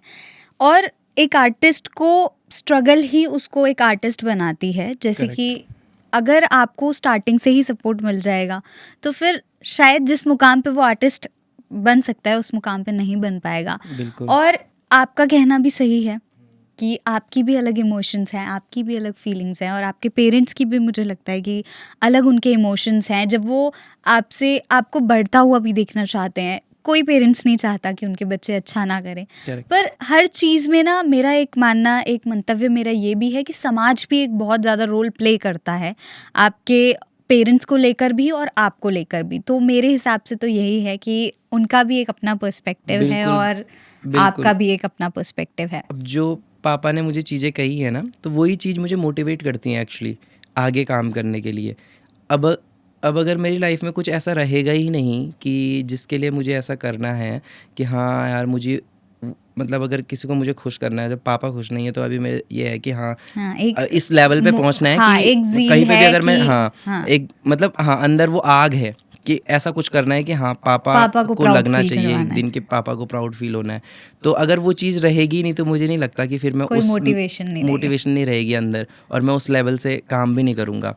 और एक आर्टिस्ट को स्ट्रगल ही उसको एक आर्टिस्ट बनाती है। जैसे करेक्ट। कि अगर आपको स्टार्टिंग से ही सपोर्ट मिल जाएगा तो फिर शायद जिस मुकाम पे वो आर्टिस्ट बन सकता है उस मुकाम पे नहीं बन पाएगा। बिल्कुल। और आपका कहना भी सही है कि आपकी भी अलग इमोशंस हैं, आपकी भी अलग फीलिंग्स हैं, और आपके पेरेंट्स की भी मुझे लगता है कि अलग उनके इमोशंस हैं जब वो आपसे आपको बढ़ता हुआ भी देखना चाहते हैं। कोई पेरेंट्स नहीं चाहता कि उनके बच्चे अच्छा ना करें। करेक्ट। पर हर चीज़ में ना मेरा एक मानना, एक मंतव्य मेरा ये भी है कि समाज भी एक बहुत ज़्यादा रोल प्ले करता है, आपके पेरेंट्स को लेकर भी और आपको लेकर भी। तो मेरे हिसाब से तो यही है कि उनका भी एक अपना पर्सपेक्टिव है बिल्कुल। और बिल्कुल। आपका भी एक अपना पर्सपेक्टिव है। अब जो पापा ने मुझे चीज़ें कही है ना, तो वही चीज़ मुझे मोटिवेट करती हैं एक्चुअली आगे काम करने के लिए। अब अब अगर मेरी लाइफ में कुछ ऐसा रहेगा ही नहीं कि जिसके लिए मुझे ऐसा करना है कि हाँ यार मुझे मतलब अगर किसी को मुझे खुश करना है, जब पापा खुश नहीं है तो अभी मेरे ये है कि हाँ, हाँ, एक इस लेवल पे पहुंचना है हाँ, कि एक ज़ील कहीं पे भी है अगर मैं, कि हाँ, हाँ, एक मतलब हाँ, अंदर वो आग है कि ऐसा कुछ करना है कि हाँ, पापा पापा को को प्राउड लगना फील चाहिए एक करवाना है। दिन कि पापा को प्राउड फील होना है। तो अगर वो चीज़ रहेगी नहीं तो मुझे नहीं लगता कि फिर मैं कोई उस मोटिवेशन नहीं रहेगा। मोटिवेशन नहीं रहेगी अंदर, और मैं उस लेवल से काम भी नहीं करूँगा।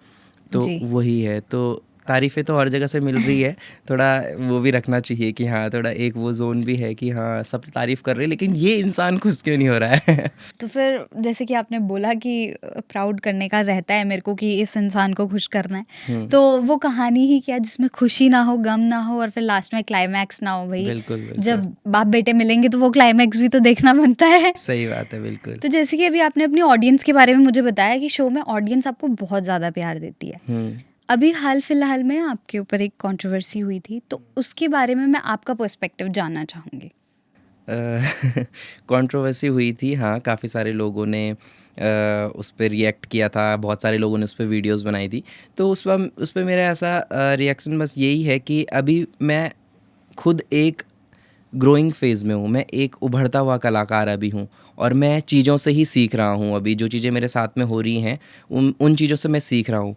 तो जी। वही है। तो तारीफ़ें तो हर जगह से मिल रही है, थोड़ा वो भी रखना चाहिए कि हाँ, थोड़ा एक वो ज़ोन भी है कि हाँ, सब तारीफ़ कर रहे हैं लेकिन ये इंसान खुश क्यों नहीं हो रहा है? तो फिर जैसे कि आपने बोला कि प्राउड करने का रहता है मेरे को कि इस इंसान को खुश करना है, हुँ, तो वो कहानी ही क्या जिसमें खुशी ना हो, गम ना हो और फिर लास्ट में क्लाइमैक्स ना हो भई। बिल्कुल, बिल्कुल। जब बाप बेटे मिलेंगे तो वो क्लाइमैक्स भी तो देखना बनता है। सही बात है, बिल्कुल। तो जैसे कि अभी आपने अपनी ऑडियंस के बारे में मुझे बताया कि शो में ऑडियंस आपको बहुत ज़्यादा प्यार देती है। हुँ। अभी हाल-फिलहाल में आपके ऊपर एक कंट्रोवर्सी हुई थी, तो उसके बारे में मैं आपका पर्सपेक्टिव जानना चाहूँगी। कंट्रोवर्सी हुई थी, हाँ, काफ़ी सारे लोगों ने उस पे रिएक्ट किया था, बहुत सारे लोगों ने उस पे वीडियोज़ बनाई थी। तो उस पे मेरा ऐसा रिएक्शन बस यही है कि अभी मैं खुद एक ग्रोइंग फ़ेज़ में हूँ, मैं एक उभरता हुआ कलाकार अभी हूँ, और मैं चीज़ों से ही सीख रहा हूँ अभी, जो चीज़ें मेरे साथ में हो रही हैं, उन उन चीज़ों से मैं सीख रहा हूँ।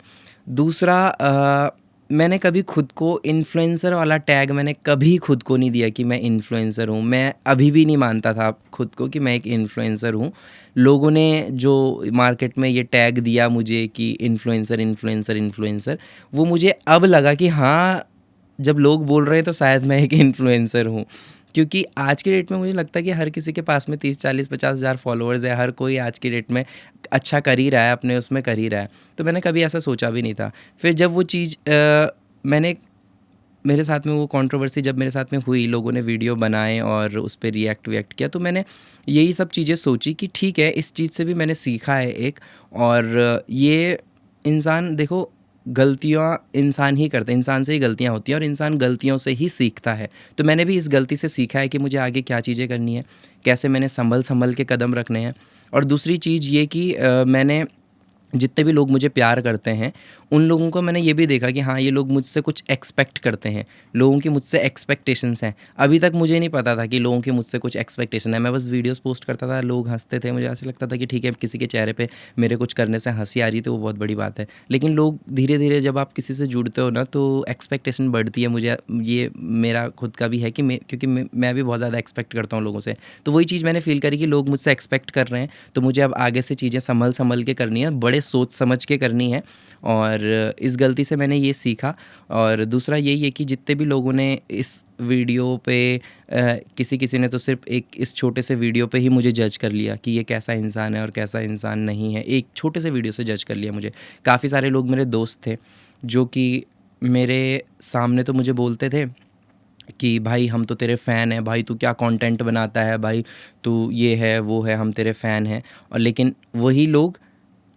दूसरा, मैंने कभी खुद को इन्फ्लुएंसर वाला टैग मैंने कभी खुद को नहीं दिया कि मैं इन्फ्लुएंसर हूँ। मैं अभी भी नहीं मानता था खुद को कि मैं एक इन्फ्लुएंसर हूँ। लोगों ने जो मार्केट में ये टैग दिया मुझे कि इन्फ्लुएंसर, इन्फ्लुएंसर, इन्फ्लुएंसर, वो मुझे अब लगा कि हाँ, जब लोग बोल रहे हैं तो शायद मैं एक इन्फ्लुएंसर हूँ। क्योंकि आज की डेट में मुझे लगता है कि हर किसी के पास में 30, 40, 50 हज़ार फॉलोअर्स है। हर कोई आज की डेट में अच्छा कर ही रहा है, अपने उसमें कर ही रहा है। तो मैंने कभी ऐसा सोचा भी नहीं था। फिर जब वो चीज़ मैंने मेरे साथ में वो कंट्रोवर्सी जब मेरे साथ में हुई, लोगों ने वीडियो बनाए और उस पे रिएक्ट किया, तो मैंने यही सब चीज़ें सोची कि ठीक है, इस चीज़ से भी मैंने सीखा है एक। और ये इंसान देखो, गलतियाँ इंसान ही करते हैं, इंसान से ही गलतियाँ होती हैं और इंसान गलतियों से ही सीखता है। तो मैंने भी इस गलती से सीखा है कि मुझे आगे क्या चीज़ें करनी है, कैसे मैंने संभल के कदम रखने हैं। और दूसरी चीज़ ये कि मैंने जितने भी लोग मुझे प्यार करते हैं उन लोगों को मैंने ये भी देखा कि हाँ, ये लोग मुझसे कुछ एक्सपेक्ट करते हैं, लोगों की मुझसे एक्सपेक्टेशंस हैं। अभी तक मुझे नहीं पता था कि लोगों की मुझसे कुछ एक्सपेक्टेशन है। मैं बस वीडियोज़ पोस्ट करता था, लोग हँसते थे, मुझे ऐसा लगता था कि ठीक है, किसी के चेहरे पे मेरे कुछ करने से हँसी आ रही तो वो बहुत बड़ी बात है। लेकिन लोग धीरे-धीरे जब आप किसी से जुड़ते हो ना, तो एक्सपेक्टेशन बढ़ती है। मुझे ये मेरा खुद का भी है कि क्योंकि मैं भी बहुत ज़्यादा एक्सपेक्ट करता हूँ लोगों से। तो वही चीज़ मैंने फ़ील करी कि लोग मुझसे एक्सपेक्ट कर रहे हैं, तो मुझे अब आगे से चीज़ें सँभल-सँभल के करनी है, बड़े सोच समझ के करनी है। और इस गलती से मैंने ये सीखा। और दूसरा यही है कि जितने भी लोगों ने इस वीडियो पे किसी-किसी ने तो सिर्फ़ एक इस छोटे से वीडियो पे ही मुझे जज कर लिया कि ये कैसा इंसान है और कैसा इंसान नहीं है। एक छोटे से वीडियो से जज कर लिया मुझे। काफ़ी सारे लोग मेरे दोस्त थे, जो कि मेरे सामने तो मुझे बोलते थे कि भाई हम तो तेरे फ़ैन हैं, भाई तू क्या कंटेंट बनाता है, भाई तू ये है, वो है, हम तेरे फ़ैन हैं। और लेकिन वही लोग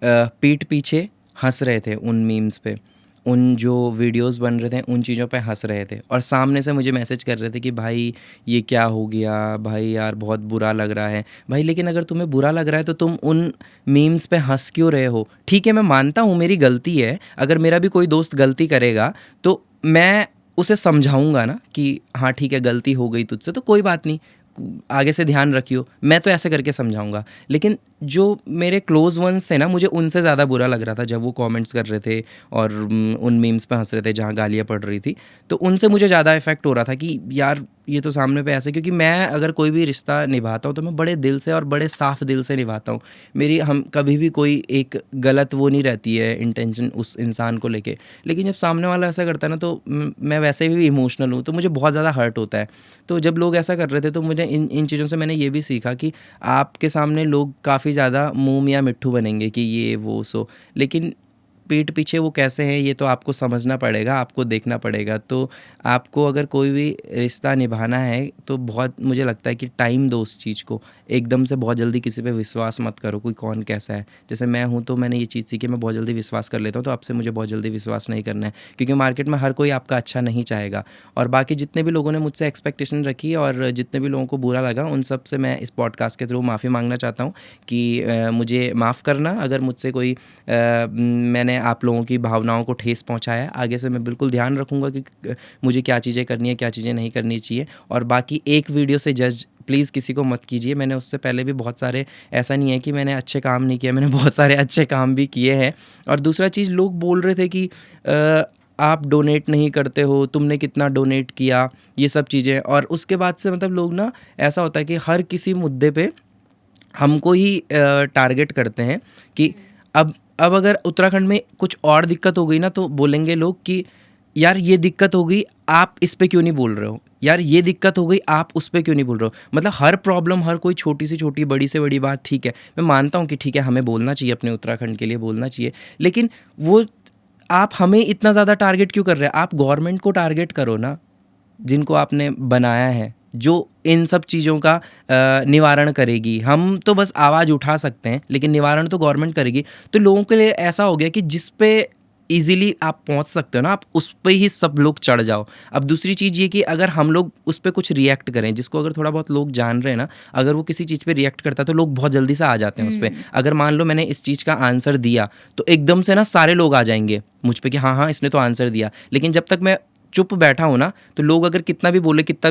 पीठ पीछे हँस रहे थे उन मीम्स पे, उन जो वीडियोस बन रहे थे उन चीज़ों पे हँस रहे थे, और सामने से मुझे मैसेज कर रहे थे कि भाई ये क्या हो गया, भाई यार बहुत बुरा लग रहा है। भाई लेकिन अगर तुम्हें बुरा लग रहा है तो तुम उन मीम्स पे हँस क्यों रहे हो? ठीक है, मैं मानता हूँ मेरी गलती है, अगर मेरा भी कोई दोस्त गलती करेगा तो मैं उसे समझाऊँगा ना कि हाँ ठीक है, गलती हो गई तुझसे तो कोई बात नहीं, आगे से ध्यान रखियो, मैं तो ऐसे करके समझाऊँगा। लेकिन जो मेरे क्लोज़ वन्स थे ना, मुझे उनसे ज़्यादा बुरा लग रहा था जब वो कमेंट्स कर रहे थे और उन मीम्स पे हँस रहे थे जहाँ गालियाँ पड़ रही थी। तो उनसे मुझे ज़्यादा इफ़ेक्ट हो रहा था कि यार ये तो सामने पे ऐसे, क्योंकि मैं अगर कोई भी रिश्ता निभाता हूँ तो मैं बड़े दिल से और बड़े साफ़ दिल से निभाता हूँ। मेरी हम कभी भी कोई एक गलत वो नहीं रहती है इंटेंशन उस इंसान को लेके। लेकिन जब सामने वाला ऐसा करता है ना, तो मैं वैसे भी इमोशनल हूँ, तो मुझे बहुत ज़्यादा हर्ट होता है। तो जब लोग ऐसा कर रहे थे तो मुझे इन इन चीज़ों से मैंने ये भी सीखा कि आपके सामने लोग काफ़ी ज़्यादा मुँह मियाँ मिट्ठू बनेंगे कि ये वो सो, लेकिन पीठ पीछे वो कैसे हैं ये तो आपको समझना पड़ेगा, आपको देखना पड़ेगा। तो आपको अगर कोई भी रिश्ता निभाना है तो बहुत मुझे लगता है कि टाइम दो उस चीज़ को। एकदम से बहुत जल्दी किसी पे विश्वास मत करो, कोई कौन कैसा है। जैसे मैं हूँ तो मैंने ये चीज़ सीखी, मैं बहुत जल्दी विश्वास कर लेता हूँ, तो अब से मुझे बहुत जल्दी विश्वास नहीं करना है, क्योंकि मार्केट में हर कोई आपका अच्छा नहीं चाहेगा। और बाकी जितने भी लोगों ने मुझसे एक्सपेक्टेशन रखी और जितने भी लोगों को बुरा लगा, उन सब से मैं इस पॉडकास्ट के थ्रू माफ़ी माँगना चाहता हूँ कि मुझे माफ़ करना अगर मुझसे कोई मैंने आप लोगों की भावनाओं को ठेस पहुँचाया है। आगे से मैं बिल्कुल ध्यान रखूँगा कि मुझे क्या चीज़ें करनी है, क्या चीज़ें नहीं करनी चाहिए। और बाकी एक वीडियो से जज प्लीज़ किसी को मत कीजिए। मैंने उससे पहले भी बहुत सारे, ऐसा नहीं है कि मैंने अच्छे काम नहीं किए, मैंने बहुत सारे अच्छे काम भी किए हैं। और दूसरा चीज़, लोग बोल रहे थे कि आप डोनेट नहीं करते हो, तुमने कितना डोनेट किया, ये सब चीज़ें। और उसके बाद से मतलब लोग ना, ऐसा होता है कि हर किसी मुद्दे पे हमको ही टारगेट करते हैं कि अब अगर उत्तराखंड में कुछ और दिक्कत हो गई ना, तो बोलेंगे लोग कि यार ये दिक्कत हो गई, आप इस पे क्यों नहीं बोल रहे हो, यार ये दिक्कत हो गई, आप उस पे क्यों नहीं बोल रहे हो। मतलब हर प्रॉब्लम, हर कोई छोटी से छोटी, बड़ी से बड़ी बात, ठीक है मैं मानता हूँ कि ठीक है हमें बोलना चाहिए, अपने उत्तराखंड के लिए बोलना चाहिए, लेकिन वो आप हमें इतना ज़्यादा टारगेट क्यों कर रहे हैं? आप गवर्नमेंट को टारगेट करो ना, जिनको आपने बनाया है, जो इन सब चीज़ों का निवारण करेगी। हम तो बस आवाज़ उठा सकते हैं, लेकिन निवारण तो गवर्नमेंट करेगी। तो लोगों के लिए ऐसा हो गया कि जिस पे ईज़िली आप पहुँच सकते हो ना, आप उस पे ही सब लोग चढ़ जाओ। अब दूसरी चीज़ ये कि अगर हम लोग उस पे कुछ रिएक्ट करें, जिसको अगर थोड़ा बहुत लोग जान रहे हैं ना, अगर वो किसी चीज़ पे रिएक्ट करता है तो लोग बहुत जल्दी से आ जाते हैं उस पे। हुँ। अगर मान लो मैंने इस चीज़ का आंसर दिया, तो एकदम से ना सारे लोग आ जाएँगे मुझ पे कि हाँ, हाँ, इसने तो आंसर दिया। लेकिन जब तक मैं चुप बैठा हूँ ना, तो लोग अगर कितना भी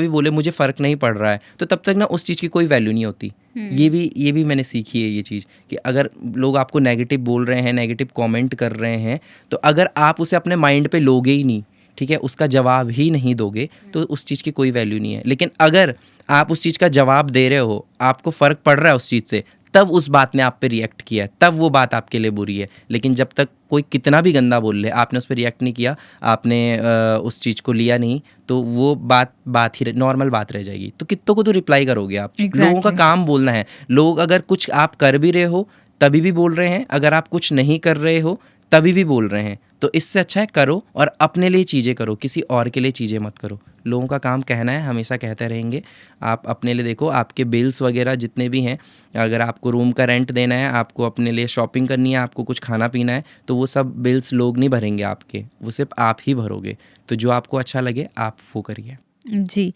बोले, मुझे फ़र्क नहीं पड़ रहा है, तो तब तक ना उस चीज़ की कोई वैल्यू नहीं होती। हुँ। ये भी मैंने सीखी है ये चीज़, कि अगर लोग आपको नेगेटिव बोल रहे हैं, नेगेटिव कमेंट कर रहे हैं, तो अगर आप उसे अपने माइंड पे लोगे ही नहीं, ठीक है, उसका जवाब ही नहीं दोगे, तो उस चीज़ की कोई वैल्यू नहीं है। लेकिन अगर आप उस चीज़ का जवाब दे रहे हो, आपको फ़र्क पड़ रहा है उस चीज़ से, तब उस बात ने आप पे रिएक्ट किया है, तब वो बात आपके लिए बुरी है। लेकिन जब तक कोई कितना भी गंदा बोल ले, आपने उस पे रिएक्ट नहीं किया, आपने उस चीज़ को लिया नहीं, तो वो बात ही नॉर्मल बात रह जाएगी। तो कित्तों को तो रिप्लाई करोगे आप? लोगों का एग्ज़ैक्टली। काम बोलना है। लोग अगर कुछ आप कर भी रहे हो, तभी भी बोल रहे हैं, अगर आप कुछ नहीं कर रहे हो, तभी भी बोल रहे हैं। तो इससे अच्छा है करो, और अपने लिए चीज़ें करो, किसी और के लिए चीज़ें मत करो। लोगों का काम कहना है, हमेशा कहते रहेंगे। आप अपने लिए देखो, आपके बिल्स वगैरह जितने भी हैं, अगर आपको रूम का रेंट देना है, आपको अपने लिए शॉपिंग करनी है, आपको कुछ खाना पीना है, तो वो सब बिल्स लोग नहीं भरेंगे आपके, वो सिर्फ़ आप ही भरोगे। तो जो आपको अच्छा लगे आप वो करिए। जी।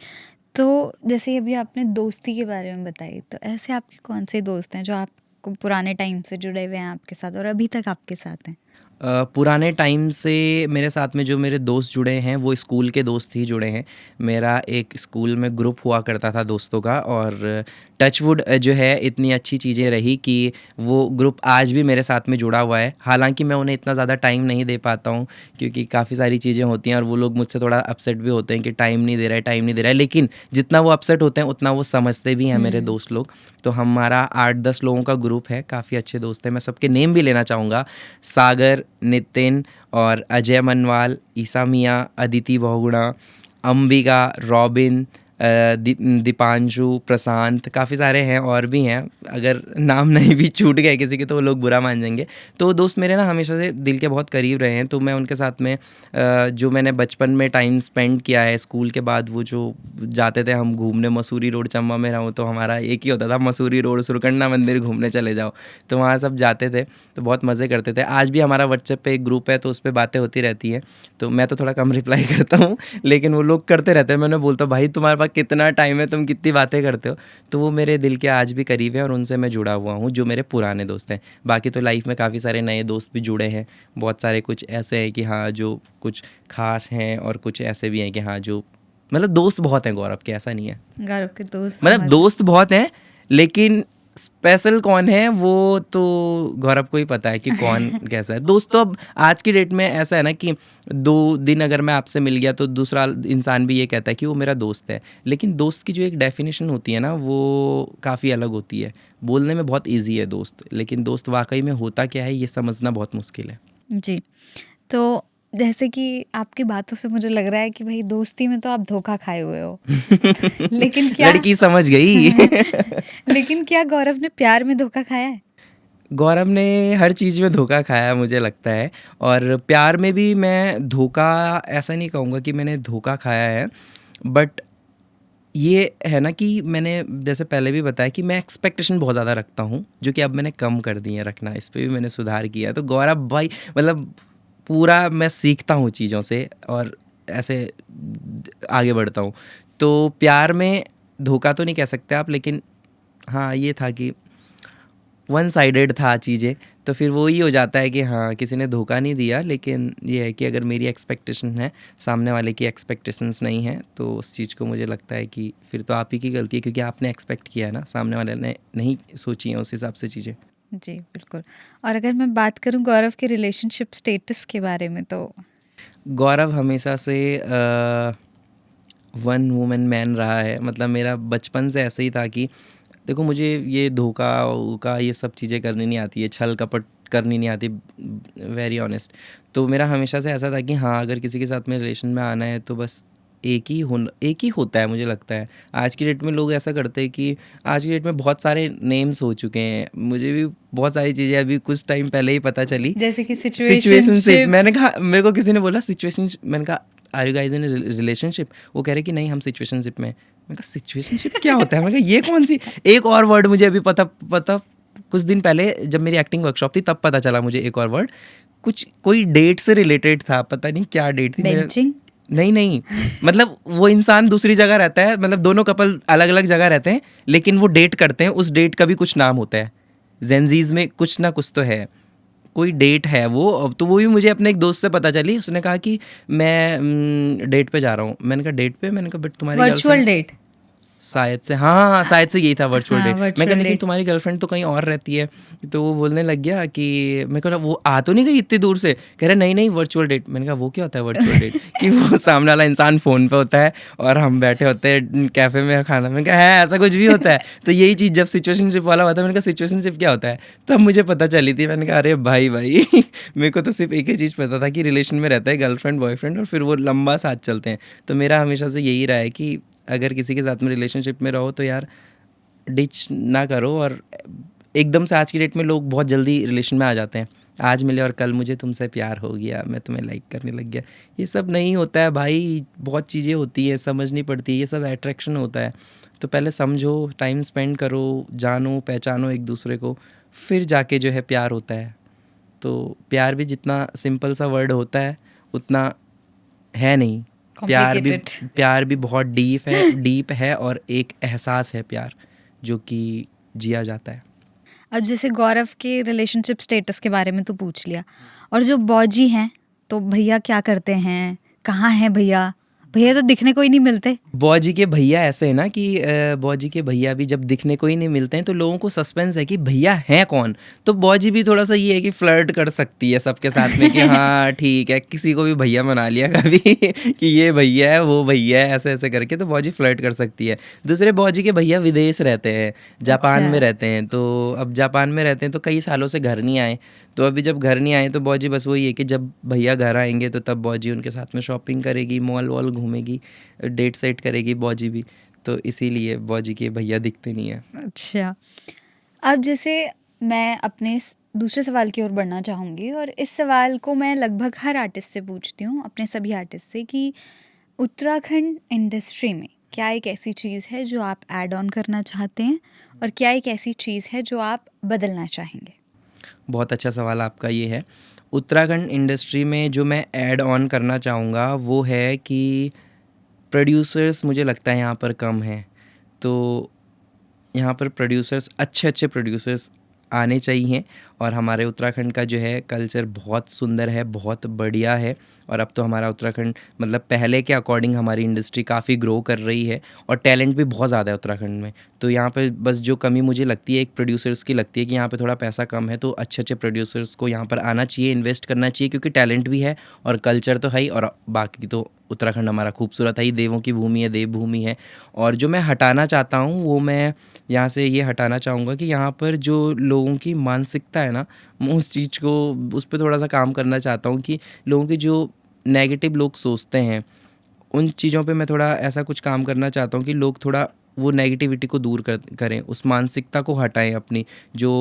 तो जैसे अभी आपने दोस्ती के बारे में बताई, तो ऐसे आपके कौन से दोस्त हैं जो आपको पुराने टाइम से जुड़े हुए हैं आपके साथ और अभी तक आपके साथ हैं? पुराने टाइम से मेरे साथ में जो मेरे दोस्त जुड़े हैं वो स्कूल के दोस्त ही जुड़े हैं। मेरा एक स्कूल में ग्रुप हुआ करता था दोस्तों का, और टचवुड जो है इतनी अच्छी चीज़ें रही कि वो ग्रुप आज भी मेरे साथ में जुड़ा हुआ है। हालांकि मैं उन्हें इतना ज़्यादा टाइम नहीं दे पाता हूँ, क्योंकि काफ़ी सारी चीज़ें होती हैं और वो लोग मुझसे थोड़ा अपसेट भी होते हैं कि टाइम नहीं दे रहा है, टाइम नहीं दे रहा है। लेकिन जितना वो अपसेट होते हैं उतना वो समझते भी हैं मेरे हुँ। दोस्त लोग। तो हमारा 8-10 लोगों का ग्रुप है, काफ़ी अच्छे दोस्त हैं। मैं सबके नेम भी लेना चाहूँगा: सागर, नितिन और अजय मनवाल, ईसा मियाँ, अदिति बहुगुणा, अंबिका, रॉबिन, दीपांशु, प्रशांत, काफ़ी सारे हैं और भी हैं। अगर नाम नहीं भी छूट गए किसी के तो वो लोग बुरा मान जाएँगे। तो दोस्त मेरे ना हमेशा से दिल के बहुत करीब रहे हैं, तो मैं उनके साथ में जो मैंने बचपन में टाइम स्पेंड किया है, स्कूल के बाद वो जो जाते थे हम घूमने मसूरी रोड, चंबा में रहूँ तो हमारा एक ही होता था मसूरी रोड, सुरकंडा मंदिर घूमने चले जाओ। तो वहाँ सब जाते थे, तो बहुत मज़े करते थे। आज भी हमारा व्हाट्सएप पे एक ग्रुप है, तो उस पे बातें होती रहती हैं। तो मैं तो थोड़ा कम रिप्लाई करता हूँ, लेकिन वो लोग करते रहते हैं। मैं उन्हें बोलता हूँ, भाई तुम्हारे पास कितना टाइम है, तुम कितनी बातें करते हो। तो वो मेरे दिल के आज भी करीब है और उनसे मैं जुड़ा हुआ हूँ, जो मेरे पुराने दोस्त हैं। बाकी तो लाइफ में काफ़ी सारे नए दोस्त भी जुड़े हैं। बहुत सारे कुछ ऐसे हैं कि हाँ जो कुछ खास हैं, और कुछ ऐसे भी हैं कि हाँ जो मतलब दोस्त बहुत हैं गौरव के, ऐसा नहीं है। गौरव के दोस्त मतलब बहुत हैं। दोस्त बहुत हैं, लेकिन स्पेशल कौन है वो तो गौरव को ही पता है कि कौन कैसा है दोस्त। तो अब आज की डेट में ऐसा है ना कि 2 दिन अगर मैं आपसे मिल गया तो दूसरा इंसान भी ये कहता है कि वो मेरा दोस्त है। लेकिन दोस्त की जो एक डेफिनेशन होती है ना, वो काफ़ी अलग होती है। बोलने में बहुत ईजी है दोस्त, लेकिन दोस्त वाकई में होता क्या है ये समझना बहुत मुश्किल है। जी। तो जैसे कि आपकी बातों से मुझे लग रहा है कि भई दोस्ती में तो आप धोखा खाए हुए हो। लेकिन क्या लड़की समझ गई। लेकिन क्या गौरव ने प्यार में धोखा खाया है? गौरव ने हर चीज़ में धोखा खाया मुझे लगता है, और प्यार में भी मैं धोखा ऐसा नहीं कहूँगा कि मैंने धोखा खाया है। बट ये है ना कि मैंने जैसे पहले भी बताया कि मैं एक्सपेक्टेशन बहुत ज़्यादा रखता हूँ, जो कि अब मैंने कम कर दी है रखना। इस पे भी मैंने सुधार किया है। तो गौरव भाई मतलब पूरा मैं सीखता हूँ चीज़ों से, और ऐसे आगे बढ़ता हूँ। तो प्यार में धोखा तो नहीं कह सकते आप, लेकिन हाँ ये था कि वन साइडेड था चीज़ें। तो फिर वो ही हो जाता है कि हाँ किसी ने धोखा नहीं दिया, लेकिन ये है कि अगर मेरी एक्सपेक्टेशन है, सामने वाले की एक्सपेक्टेशंस नहीं है, तो उस चीज़ को मुझे लगता है कि फिर तो आप ही की गलती है, क्योंकि आपने एक्सपेक्ट किया है ना, सामने वाले ने नहीं सोची हैं उस हिसाब से चीज़ें। जी, बिल्कुल। और अगर मैं बात करूँ गौरव के रिलेशनशिप स्टेटस के बारे में तो गौरव हमेशा से वन वुमन मैन रहा है। मतलब मेरा बचपन से ऐसे ही था कि देखो मुझे ये धोखा वोखा ये सब चीज़ें करनी नहीं आती है, छल कपट करनी नहीं आती, वेरी ऑनेस्ट। तो मेरा हमेशा से ऐसा था कि हाँ अगर किसी के साथ में रिलेशन में आना है तो बस एक ही होता है मुझे लगता है। आज की डेट में लोग ऐसा करते हैं कि आज की डेट में बहुत सारे नेम्स हो चुके हैं। मुझे भी बहुत सारी चीज़ें अभी कुछ टाइम पहले ही पता चली। जैसे कि सिचुएशनशिप, सिचुएशनशिप। मैंने कहा, मेरे को किसी ने बोला सिचुएशन, मैंने कहा are you guys in relationship? वो कह रहे कि नहीं हम सिचुएशनशिप में। मैंने कहा सिचुएशनशिप क्या होता है? मैंने कहा ये कौन सी। एक और वर्ड मुझे अभी पता पता कुछ दिन पहले जब मेरी एक्टिंग वर्कशॉप थी तब पता चला मुझे एक और वर्ड। कुछ कोई डेट से रिलेटेड था, पता नहीं क्या डेट थी मेरे। बेंचिंग। नहीं नहीं, मतलब वो इंसान दूसरी जगह रहता है, मतलब दोनों कपल अलग अलग जगह रहते हैं, लेकिन वो डेट करते हैं। उस डेट का भी कुछ नाम होता है। जेंजीज में कुछ ना कुछ तो है, कोई डेट है वो। अब तो वो भी मुझे अपने एक दोस्त से पता चली। उसने कहा कि मैं डेट पे जा रहा हूँ। मैंने कहा डेट पे? मैंने कहा बट तुम्हारी गर्लफ्रेंड वर्चुअल डेट। शायद से, हाँ हाँ शायद से यही था वर्चुअल हाँ, डेट। मैं कहा वर्चुअल लेकिन डेट। तुम्हारी गर्लफ्रेंड तो कहीं और रहती है। तो वो बोलने लग गया कि मैं कहा वो आ तो नहीं गई इतनी दूर से। कह रहा नहीं नहीं वर्चुअल डेट। मैंने कहा वो क्या होता है वर्चुअल डेट? कि वो सामने वाला इंसान फ़ोन पे होता है और हम बैठे होते हैं कैफ़े में खाना। मैंने कहा है ऐसा कुछ भी होता है? तो यही चीज़ जब सिचुएशनशिप वाला हुआ था, मैंने कहा सिचुएशनशिप क्या होता है? तब मुझे पता चली थी। मैंने कहा अरे भाई भाई मेरे को तो सिर्फ एक ही चीज़ पता था कि रिलेशन में रहता है गर्लफ्रेंड बॉयफ्रेंड, और फिर वो लंबा साथ चलते हैं। तो मेरा हमेशा से यही रहा है कि अगर किसी के साथ में रिलेशनशिप में रहो तो यार डिच ना करो। और एकदम से आज की डेट में लोग बहुत जल्दी रिलेशन में आ जाते हैं। आज मिले और कल मुझे तुमसे प्यार हो गया, मैं तुम्हें लाइक करने लग गया। ये सब नहीं होता है भाई, बहुत चीज़ें होती हैं समझनी पड़ती है। ये सब अट्रैक्शन होता है। तो पहले समझो, टाइम स्पेंड करो, जानो पहचानो एक दूसरे को, फिर जाके जो है प्यार होता है। तो प्यार भी जितना सिंपल सा वर्ड होता है उतना है नहीं। प्यार भी कॉम्प्लिकेटेड। प्यार भी बहुत डीप है और एक एहसास है प्यार, जो कि जिया जाता है। अब जैसे गौरव के रिलेशनशिप स्टेटस के बारे में तो पूछ लिया, और जो बॉजी हैं तो भैया क्या करते हैं, कहाँ हैं भैया? भैया तो दिखने को ही नहीं मिलते। बॉजी के भैया ऐसे है ना कि बॉजी के भैया भी जब दिखने को ही नहीं मिलते हैं तो लोगों को सस्पेंस है कि भैया हैं कौन। तो बॉजी भी थोड़ा सा ये है कि फ्लर्ट कर सकती है सबके साथ में कि हाँ ठीक है, किसी को भी भैया बना लिया कभी कि ये भैया है वो भैया है, ऐसे ऐसे करके तो बॉजी फ्लर्ट कर सकती है। दूसरे बॉजी के भैया विदेश रहते हैं, जापान अच्छा। में रहते हैं, तो अब जापान में रहते हैं तो कई सालों से घर नहीं आए। तो अभी जब घर नहीं आए तो बॉजी बस वही है कि जब भैया घर आएंगे तो तब बॉजी उनके साथ में शॉपिंग करेगी, मॉल वॉल घूमेगी, डेट सेट करेगी बॉजी भी। तो इसीलिए बॉजी के भैया दिखते नहीं है। अच्छा, अब जैसे मैं अपने दूसरे सवाल की ओर बढ़ना चाहूँगी, और इस सवाल को मैं लगभग हर आर्टिस्ट से पूछती हूँ, अपने सभी आर्टिस्ट से, कि उत्तराखंड इंडस्ट्री में क्या एक ऐसी चीज़ है जो आप ऐड ऑन करना चाहते हैं, और क्या एक ऐसी चीज़ है जो आप बदलना चाहेंगे? बहुत अच्छा सवाल आपका ये है। उत्तराखंड इंडस्ट्री में जो मैं ऐड ऑन करना चाहूँगा वो है कि प्रोड्यूसर्स मुझे लगता है यहाँ पर कम हैं। तो यहाँ पर प्रोड्यूसर्स अच्छे प्रोड्यूसर्स आने चाहिए। और हमारे उत्तराखंड का जो है कल्चर बहुत सुंदर है, बहुत बढ़िया है। और अब तो हमारा उत्तराखंड मतलब पहले के अकॉर्डिंग हमारी इंडस्ट्री काफ़ी ग्रो कर रही है और टैलेंट भी बहुत ज़्यादा है उत्तराखंड में। तो यहाँ पे बस जो कमी मुझे लगती है एक प्रोड्यूसर्स की लगती है कि यहाँ पे थोड़ा पैसा कम है। तो अच्छे प्रोड्यूसर्स को यहाँ पर आना चाहिए, इन्वेस्ट करना चाहिए, क्योंकि टैलेंट भी है और कल्चर तो है ही। और बाकी तो उत्तराखंड हमारा खूबसूरत है ही, देवों की भूमि है, देवभूमि है। और जो मैं हटाना चाहता हूँ वो मैं यहाँ से ये हटाना चाहूँगा कि यहाँ पर जो लोगों की मानसिकता है ना, मैं उस चीज़ को उस पर थोड़ा सा काम करना चाहता हूँ कि लोगों की जो नेगेटिव लोग सोचते हैं उन चीज़ों पे मैं थोड़ा ऐसा कुछ काम करना चाहता हूँ कि लोग थोड़ा वो नेगेटिविटी को दूर करें, उस मानसिकता को हटाएं अपनी। जो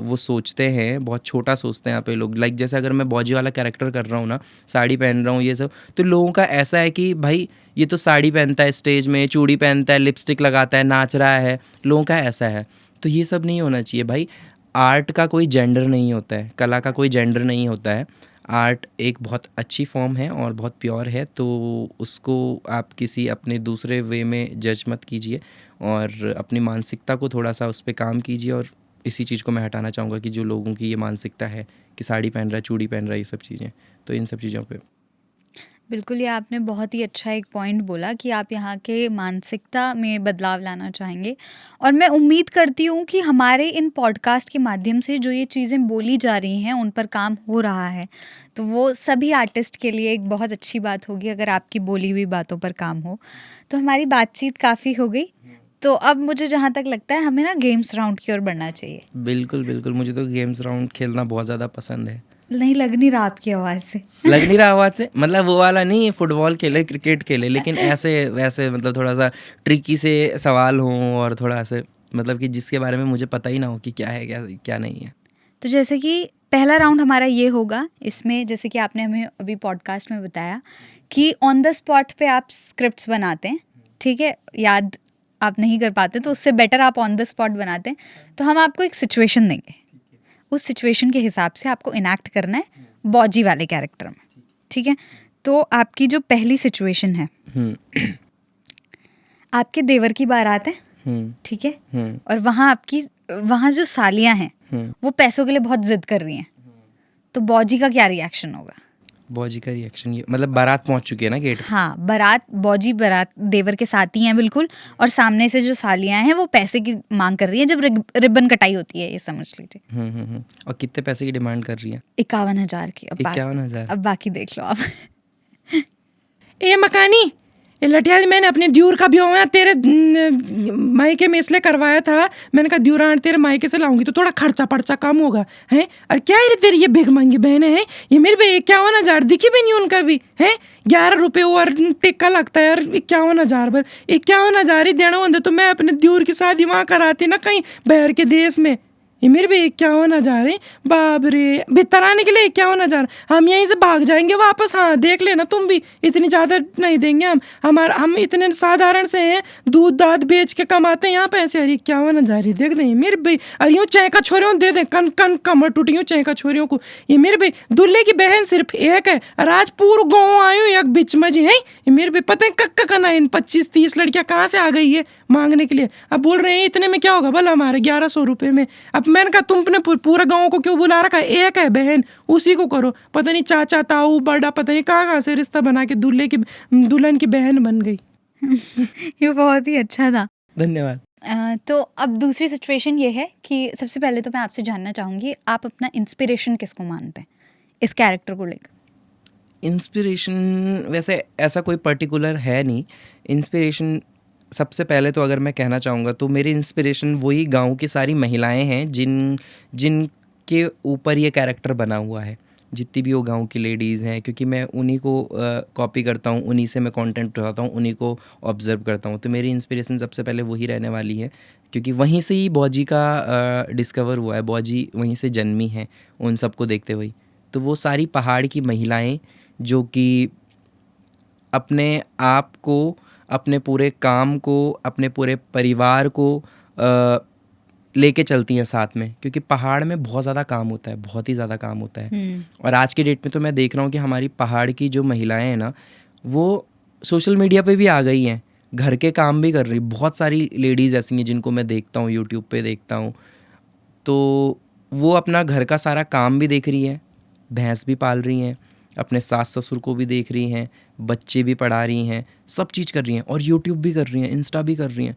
वो सोचते हैं बहुत छोटा सोचते हैं यहाँ पे लोग। लाइक जैसे अगर मैं बॉजी वाला कैरेक्टर कर रहा हूँ ना, साड़ी पहन रहा हूँ ये सब, तो लोगों का ऐसा है कि भाई ये तो साड़ी पहनता है, स्टेज में चूड़ी पहनता है, लिपस्टिक लगाता है, नाच रहा है, लोगों का ऐसा है। तो ये सब नहीं होना चाहिए भाई। आर्ट का कोई जेंडर नहीं होता है, कला का कोई जेंडर नहीं होता है। आर्ट एक बहुत अच्छी फॉर्म है और बहुत प्योर है, तो उसको आप किसी अपने दूसरे वे में जज मत कीजिए और अपनी मानसिकता को थोड़ा सा उस पर काम कीजिए। और इसी चीज़ को मैं हटाना चाहूँगा कि जो लोगों की ये मानसिकता है कि साड़ी पहन रहा है, चूड़ी पहन रहा है, ये सब चीज़ें, तो इन सब चीज़ों पे। बिल्कुल, ये आपने बहुत ही अच्छा एक पॉइंट बोला कि आप यहाँ के मानसिकता में बदलाव लाना चाहेंगे, और मैं उम्मीद करती हूँ कि हमारे इन पॉडकास्ट के माध्यम से जो ये चीज़ें बोली जा रही हैं उन पर काम हो रहा है, तो वो सभी आर्टिस्ट के लिए एक बहुत अच्छी बात होगी अगर आपकी बोली हुई बातों पर काम हो। तो हमारी बातचीत काफ़ी हो गई, तो अब मुझे जहाँ तक लगता है हमें ना गेम्स राउंड की ओर बढ़ना चाहिए। बिल्कुल बिल्कुल, मुझे तो गेम्स राउंड खेलना बहुत ज़्यादा पसंद है। नहीं लग नहीं रहा आपकी आवाज़ से। लग नहीं रहा आवाज़ से, मतलब वो वाला नहीं, फुटबॉल खेले, क्रिकेट खेले, लेकिन ऐसे वैसे मतलब थोड़ा सा ट्रिकी से सवाल हों और थोड़ा ऐसे मतलब कि जिसके बारे में मुझे पता ही ना हो कि क्या है क्या क्या नहीं है। तो जैसे कि पहला राउंड हमारा ये होगा, इसमें जैसे कि आपने हमें अभी पॉडकास्ट में बताया कि ऑन द स्पॉट पे आप स्क्रिप्ट्स बनाते हैं, ठीक है, याद आप नहीं कर पाते तो उससे बेटर आप ऑन द स्पॉट बनाते हैं। तो हम आपको एक सिचुएशन देंगे, उस सिचुएशन के हिसाब से आपको इनैक्ट करना है बॉजी वाले कैरेक्टर में, ठीक है। तो आपकी जो पहली सिचुएशन है, आपके देवर की बारात है, ठीक है, और वहाँ जो सालियाँ हैं वो पैसों के लिए बहुत जिद कर रही हैं, तो बॉजी का क्या रिएक्शन होगा? बॉजी का रिएक्शन ये मतलब बारात पहुंच चुकी है ना गेट। हाँ, बॉजी बारात देवर के साथ ही हैं बिल्कुल, और सामने से जो सालियाँ हैं वो पैसे की मांग कर रही हैं, जब रिबन कटाई होती है, ये समझ लीजिए। और कितने पैसे की डिमांड कर रही है? 51,000 की। 51,000। अब बाकी देख लो आप। ए मकानी, ये लठियाल, मैंने अपने द्यूर का ब्योह तेरे मायके में इसलिए करवाया था, मैंने कहा द्यूरान तेरे मायके से लाऊंगी तो थोड़ा खर्चा पर्चा कम होगा है। और क्या है तेरी ये भिख मंगी बहनें हैं, ये मेरे पे 51,000 दिखी भी नहीं उनका भी है। 11 रुपये और टिक्का लगता है यार, 51,000 पर 51,000 ही देना होता तो मैं अपने द्यूर की शादी वहाँ कराती ना कहीं बाहर के देश में। ये मेरे भी 51,000 है, बाप रे, भीतर आने के लिए 51,000। हम यहीं से भाग जाएंगे वापस। हाँ देख लेना तुम भी, इतनी ज़्यादा नहीं देंगे हम इतने साधारण से हैं, दूध दाद बेच के कमाते हैं यहाँ पैसे। अरे 51,000 ही देख दें मेरे भाई। अरे यूँ चैका छोरियों दे दें, कन कन कमर टूटी यूँ चैका छोरियों को। ये मेरे भाई दूल्हे की बहन सिर्फ एक है और आज पूरा गाँव आयु एक बिच में जी है। ये मेरे भाई पता है कक्का कना इन 25-30 लड़कियाँ कहाँ से आ गई है मांगने के लिए। अब बोल रहे हैं इतने में क्या होगा भला हमारे 1100 रुपये में। अब मैंने कहा तुमने पूरा गांव को क्यों बुला रखा है, एक है बहन उसी को करो। पता नहीं चाचा ताऊ बड़ा पता नहीं कहाँ से रिश्ता बना के दुल्हन की बहन बन गई। ये बहुत ही अच्छा था। धन्यवाद। तो अब दूसरी सिचुएशन ये है कि सबसे पहले तो मैं आपसे जानना चाहूँगी, आप अपना इंस्पिरेशन किसको मानते हैं इस कैरेक्टर को लेकर? इंस्पिरेशन वैसे ऐसा कोई पर्टिकुलर है नहीं। इंस्पिरेशन सबसे पहले तो अगर मैं कहना चाहूँगा तो मेरी इंस्पिरेशन वही गाँव की सारी महिलाएं हैं जिनके ऊपर ये कैरेक्टर बना हुआ है। जितनी भी वो गाँव की लेडीज़ हैं, क्योंकि मैं उन्हीं को कॉपी करता हूँ, उन्हीं से मैं कंटेंट उठाता हूँ, उन्हीं को ऑब्ज़र्व करता हूँ। तो मेरी इंस्पिरेशन सबसे पहले वही रहने वाली है, क्योंकि वहीं से ही बॉजी का डिस्कवर हुआ है, बॉजी वहीं से जन्मी है उन सबको देखते हुए। तो वो सारी पहाड़ की महिलाएं जो कि अपने आप को, अपने पूरे काम को, अपने पूरे परिवार को लेके चलती हैं साथ में, क्योंकि पहाड़ में बहुत ज़्यादा काम होता है, बहुत ही ज़्यादा काम होता है। और आज के डेट में तो मैं देख रहा हूँ कि हमारी पहाड़ की जो महिलाएं हैं ना, वो सोशल मीडिया पे भी आ गई हैं, घर के काम भी कर रही। बहुत सारी लेडीज़ ऐसी हैं जिनको मैं देखता हूँ, यूट्यूब पे देखता हूँ, तो वो अपना घर का सारा काम भी देख रही हैं, भैंस भी पाल रही हैं, अपने सास ससुर को भी देख रही हैं, बच्चे भी पढ़ा रही हैं, सब चीज़ कर रही हैं, और यूट्यूब भी कर रही हैं, इंस्टा भी कर रही हैं।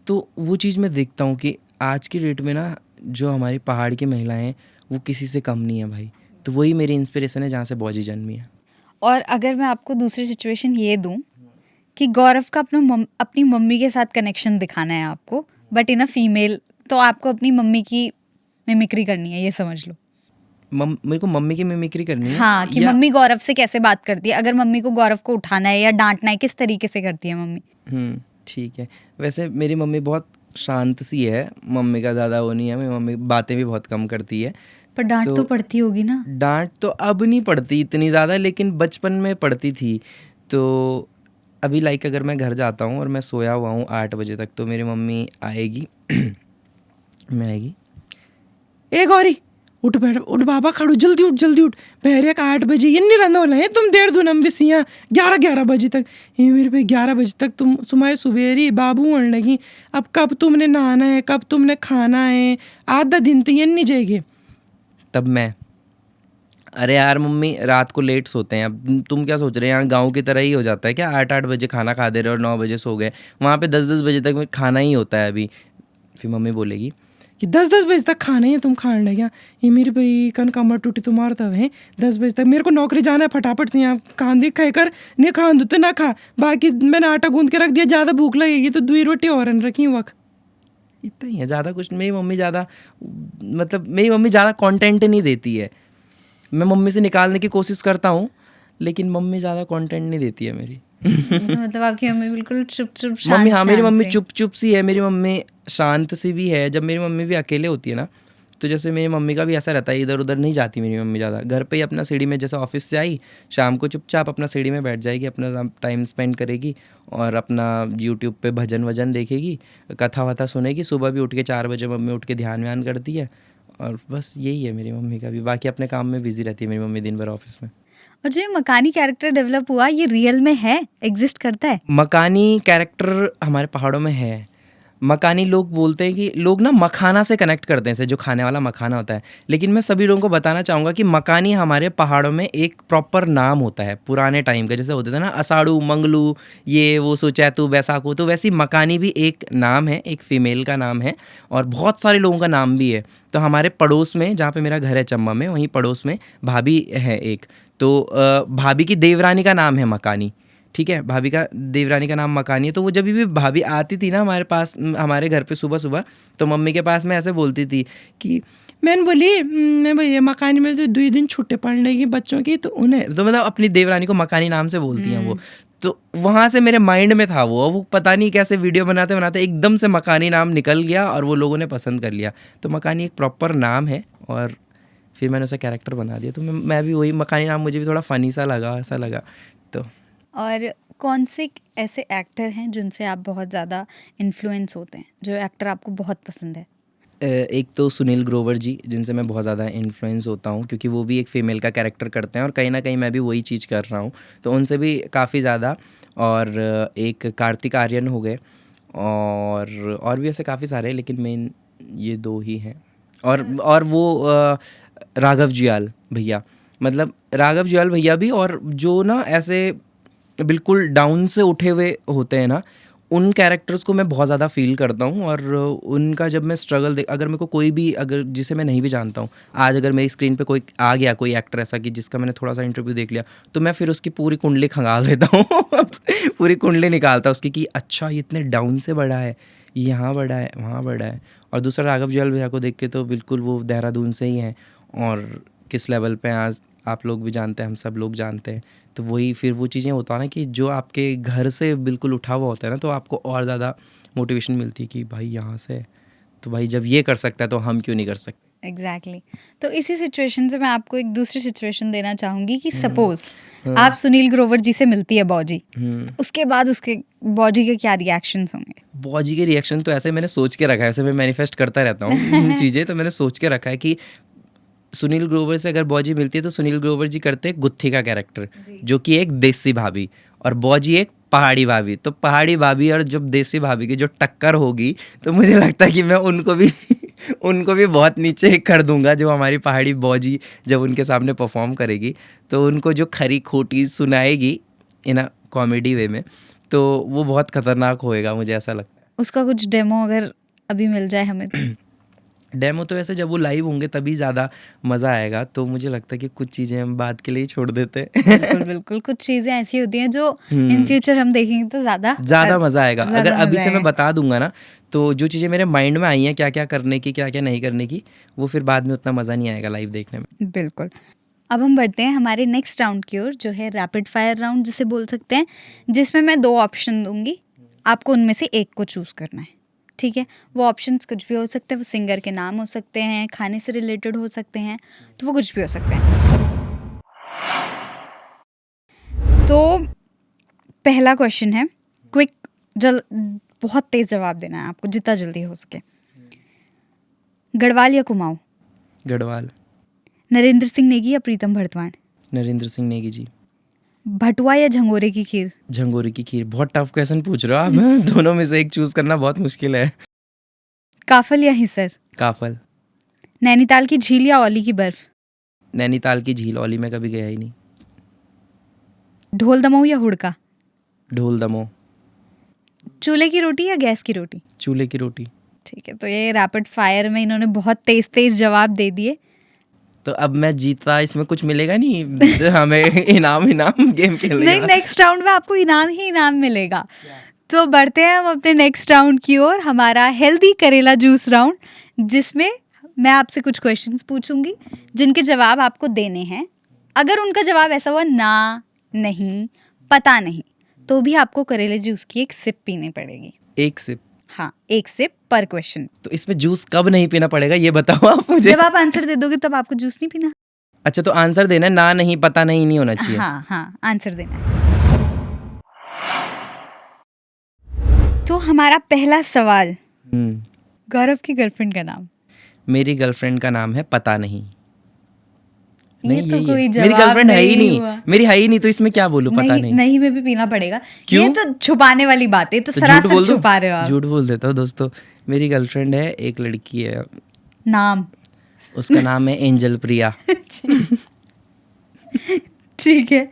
तो वो चीज़ मैं देखता हूँ कि आज की डेट में ना जो हमारी पहाड़ की महिलाएं हैं वो किसी से कम नहीं है भाई। तो वही मेरी इंस्पिरेशन है जहाँ से बॉजी जन्मी है। और अगर मैं आपको दूसरी सिचुएशन ये दूं कि गौरव का अपनी मम्मी के साथ कनेक्शन दिखाना है आपको, बट इन अ फीमेल, तो आपको अपनी मम्मी की मिमिक्री करनी है, ये समझ लो। मेरे को मम्मी की मिमिक्री करनी है, हाँ, कि मम्मी गौरव से कैसे बात करती है, अगर मम्मी को गौरव को उठाना है या डांटना है, किस तरीके से करती है मम्मी? ठीक है। वैसे मेरी मम्मी बहुत शांत सी है, मम्मी का ज़्यादा वो नहीं है, मेरी मम्मी बातें भी बहुत कम करती है। पर डांट तो पड़ती होगी ना? डांट तो अब नहीं पड़ती इतनी ज़्यादा, लेकिन बचपन में पड़ती थी। तो अभी लाइक अगर मैं घर जाता हूँ और मैं सोया हुआ हूँ 8 बजे तक, तो मेरी मम्मी आएगी मैं आएगी, ए गौरी उठ बैठ, उठ बाबा खड़ो, जल्दी उठ जल्दी उठ, पहरे का 8 बजे ये नहीं रहने वाला है, तुम देर दो नंबी सियाँ 11 बजे तक। ये मेरे पे 11 बजे तक तुम सुमाए सुबेरी बाबू होने लगी, अब कब तुमने नहाना है, कब तुमने खाना है, आधा दिन तो ये नहीं जाएगी। तब मैं, अरे यार मम्मी रात को लेट सोते हैं, अब तुम क्या सोच रहे हैं, यहाँ गाँव की तरह ही हो जाता है क्या, 8 बजे खाना खा दे रहे और 9 बजे सो गए, वहाँ पे 10 बजे तक खाना ही होता है अभी। फिर मम्मी बोलेगी कि 10 बजे तक खाना ही है, तुम खाने लगे। ये मेरी भाई कन कमर टूटी तुम्हारा तब है, 10 बजे तक मेरे को नौकरी जाना है, फटाफट से यहाँ खान दी खाए कर, नहीं खान दो तो ना खा, बाकी मैंने आटा गूंद के रख दिया, ज़्यादा भूख लगेगी तो 2 रोटी और रखी वक्त। इतना ही है, ज़्यादा कुछ। मेरी मम्मी ज़्यादा, मतलब मेरी मम्मी ज़्यादा कंटेंट नहीं देती है। मैं मम्मी से निकालने की कोशिश करता हूँ, लेकिन मम्मी ज़्यादा कंटेंट नहीं देती है मेरी। मतलब आपकी मम्मी बिल्कुल चुप चुप मम्मी, हाँ मेरी मम्मी से। चुप चुप सी है, मेरी मम्मी शांत सी भी है। जब मेरी मम्मी भी अकेले होती है ना, तो जैसे मेरी मम्मी का भी ऐसा रहता है, इधर उधर नहीं जाती मेरी मम्मी ज़्यादा, घर पे ही अपना सीढ़ी में, जैसे ऑफिस से आई शाम को चुपचाप अपना सीढ़ी में बैठ जाएगी, अपना टाइम स्पेंड करेगी और अपना यूट्यूब पे भजन वजन देखेगी, कथा वथा सुनेगी। सुबह भी उठ के 4 बजे मम्मी उठ के ध्यान व्यान करती है, और बस यही है मेरी मम्मी का भी। बाकी अपने काम में बिजी रहती है मेरी मम्मी दिन भर ऑफिस में। और जो ये मकानी कैरेक्टर डेवलप हुआ, ये रियल में है, एग्जिस्ट करता है? मकानी कैरेक्टर हमारे पहाड़ों में है। मकानी लोग बोलते हैं कि लोग ना मखाना से कनेक्ट करते हैं, से जो खाने वाला मखाना होता है, लेकिन मैं सभी लोगों को बताना चाहूँगा कि मकानी हमारे पहाड़ों में एक प्रॉपर नाम होता है पुराने टाइम का। जैसे होते थे ना असाड़ू मंगलू, ये वो सोचैतू बैसाखू, तो वैसी मकानी भी एक नाम है, एक फ़ीमेल का नाम है, और बहुत सारे लोगों का नाम भी है। तो हमारे पड़ोस में, जहाँ पे मेरा घर है चंबा में, वहीं पड़ोस में भाभी है एक, तो भाभी की देवरानी का नाम है मकानी। ठीक है, भाभी का देवरानी का नाम मकानी है। तो वो जब भी भाभी आती थी ना हमारे पास, हमारे घर पे सुबह सुबह, तो मम्मी के पास में ऐसे बोलती थी कि मैंने बोली भैया मकानी में तो 2 दिन छुट्टे पड़ने की बच्चों की, तो उन्हें तो मतलब अपनी देवरानी को मकानी नाम से बोलती हैं वो। तो वहाँ से मेरे माइंड में था वो पता नहीं कैसे वीडियो बनाते बनाते एकदम से मकानी नाम निकल गया और वो लोगों ने पसंद कर लिया। तो मकानी एक प्रॉपर नाम है, और फिर मैंने उसे कैरेक्टर बना दिया। तो मैं भी वही मकानी नाम, मुझे भी थोड़ा फ़नी सा लगा, ऐसा लगा। तो और कौन से ऐसे एक्टर हैं जिनसे आप बहुत ज़्यादा इन्फ्लुएंस होते हैं, जो एक्टर आपको बहुत पसंद है? एक तो सुनील ग्रोवर जी, जिनसे मैं बहुत ज़्यादा इन्फ्लुएंस होता हूँ, क्योंकि वो भी एक फ़ीमेल का कैरेक्टर करते हैं और कहीं ना कहीं मैं भी वही चीज़ कर रहा हूँ, तो उनसे भी काफ़ी ज़्यादा। और एक कार्तिक आर्यन हो गए, और भी ऐसे काफ़ी सारे, लेकिन मेन ये 2 ही हैं और वो राघव जुयाल भैया, मतलब राघव जुयाल भैया भी, और जो ना ऐसे बिल्कुल डाउन से उठे हुए होते हैं ना, उन कैरेक्टर्स को मैं बहुत ज़्यादा फ़ील करता हूँ। और उनका जब मैं स्ट्रगल देख, अगर मेरे को कोई भी, अगर जिसे मैं नहीं भी जानता हूँ, आज अगर मेरी स्क्रीन पे कोई आ गया, कोई एक्टर ऐसा कि जिसका मैंने थोड़ा सा इंटरव्यू देख लिया, तो मैं फिर उसकी पूरी कुंडली खंगाल देता हूँ पूरी कुंडली निकालता उसकी कि अच्छा ये इतने डाउन से बड़ा है, यहाँ बड़ा है, वहाँ बड़ा है। और दूसरा राघव जुयाल भैया को देख के तो बिल्कुल वो देहरादून से ही हैं, और किस लेवल पे आज आप लोग भी जानते हैं, हम सब लोग जानते हैं। तो वही फिर वो चीज़ें होता है ना कि जो आपके घर से बिल्कुल उठा हुआ होता है ना, तो आपको और ज़्यादा मोटिवेशन मिलती है कि भाई यहाँ से है, तो भाई जब ये कर सकता है तो हम क्यों नहीं कर सकते। एग्जैक्टली तो इसी सिचुएशन से मैं आपको एक दूसरी सिचुएशन देना चाहूंगी कि सपोज आप सुनील ग्रोवर जी से मिलती है बॉजी, उसके बाद उसके बॉजी के क्या रिएक्शंस होंगे? बॉजी के रिएक्शन तो ऐसे मैंने सोच के रखा है, ऐसे मैं मैनिफेस्ट करता रहता हूँ चीज़ें, तो मैंने सोच के रखा है कि सुनील ग्रोवर से अगर बॉजी मिलती है तो सुनील ग्रोवर जी करते हैं गुत्थी का कैरेक्टर, जो कि एक देसी भाभी, और बॉजी एक पहाड़ी भाभी। तो पहाड़ी भाभी और जब देसी भाभी की जो टक्कर होगी, तो मुझे लगता है कि मैं उनको भी उनको भी बहुत नीचे कर दूंगा। जो हमारी पहाड़ी बॉजी जब उनके सामने परफॉर्म करेगी, तो उनको जो खरी खोटी सुनाएगी इन अ कॉमेडी वे में, तो वो बहुत खतरनाक होएगा, मुझे ऐसा लगता है। उसका कुछ डेमो अगर अभी मिल जाए हमें तो? डेमो तो ऐसे जब वो लाइव होंगे तभी ज़्यादा मज़ा आएगा, तो मुझे लगता है कि कुछ चीज़ें हम बाद के लिए ही छोड़ देते हैं। बिल्कुल बिल्कुल, कुछ चीज़ें ऐसी होती हैं जो इन फ्यूचर हम देखेंगे तो ज़्यादा मज़ा आएगा। ज़्यादा अगर अभी मज़ा से मैं आएगा। बता दूंगा ना, तो जो चीज़ें मेरे माइंड में आई हैं क्या क्या करने की, क्या क्या नहीं करने की, वो फिर बाद में उतना मज़ा नहीं आएगा लाइव देखने में। बिल्कुल। अब हम बढ़ते हैं हमारे नेक्स्ट राउंड की ओर, जो है रैपिड फायर राउंड जिसे बोल सकते हैं, जिसमें मैं 2 ऑप्शन दूंगी, आपको उनमें से एक को चूज़ करना है, ठीक है? वो ऑप्शंस कुछ भी हो सकते हैं, वो सिंगर के नाम हो सकते हैं, खाने से रिलेटेड हो सकते हैं, तो वो कुछ भी हो सकते हैं। तो पहला क्वेश्चन है, क्विक, बहुत तेज़ जवाब देना है आपको, जितना जल्दी हो सके। गढ़वाल या कुमाऊँ? गढ़वाल। नरेंद्र सिंह नेगी या प्रीतम भरतवाण? नरेंद्र सिंह नेगी जी। भटुआ या झंगोरे की खीर? झंगोरे की खीर। बहुत टफ क्वेश्चन पूछ रहे हो आप दोनों में से एक चूज करना बहुत मुश्किल है। काफल या हिसर? काफल। नैनीताल की झील या औली की बर्फ? नैनीताल की झील, औली में कभी गया ही नहीं। ढोल दमोह या हुड़का? ढोल दमोह। चूल्हे की रोटी या गैस की रोटी? चूल्हे की रोटी। ठीक है, तो ये रैपिड फायर में इन्होंने बहुत तेज तेज जवाब दे दिए। तो अब मैं जीता, इसमें कुछ मिलेगा नहीं हमें इनाम गेम खेलने नहीं, नेक्स्ट राउंड में आपको इनाम ही इनाम मिलेगा। तो बढ़ते हैं हम अपने नेक्स्ट राउंड की ओर, हमारा हेल्दी करेला जूस राउंड, जिसमें मैं आपसे कुछ क्वेश्चंस पूछूंगी जिनके जवाब आपको देने हैं। अगर उनका जवाब ऐसा हुआ ना, नहीं, पता नहीं, तो भी आपको करेले जूस की एक सिप पीनी पड़ेगी। एक सिप? हाँ, एक सिप पर क्वेश्चन। तो इसमें जूस कब नहीं पीना पड़ेगा ये बताओ आप मुझे। जब आप आंसर दे दोगे तब आपको जूस नहीं पीना। अच्छा, तो आंसर देना है, ना नहीं पता नहीं होना चाहिए। हाँ हाँ, आंसर देना है। तो हमारा पहला सवाल, गौरव की गर्लफ्रेंड का नाम? मेरी गर्लफ्रेंड का नाम है पता नहीं। ये तो यही कोई है। जवाब मेरी गर्लफ्रेंड है ही नहीं, हुआ। मेरी है ही नहीं, तो इसमें क्या बोलूं? पता नहीं। नहीं में भी पीना पड़ेगा। क्यों? ये तो छुपाने वाली बात है, तो झूठ सरासर बोल दूं? छुपा रहे हो आप। झूठ बोल देता हूँ दोस्तों, मेरी गर्लफ्रेंड है, एक लड़की है। नाम? उसका नाम है एंजल प्रिया। ठीक है,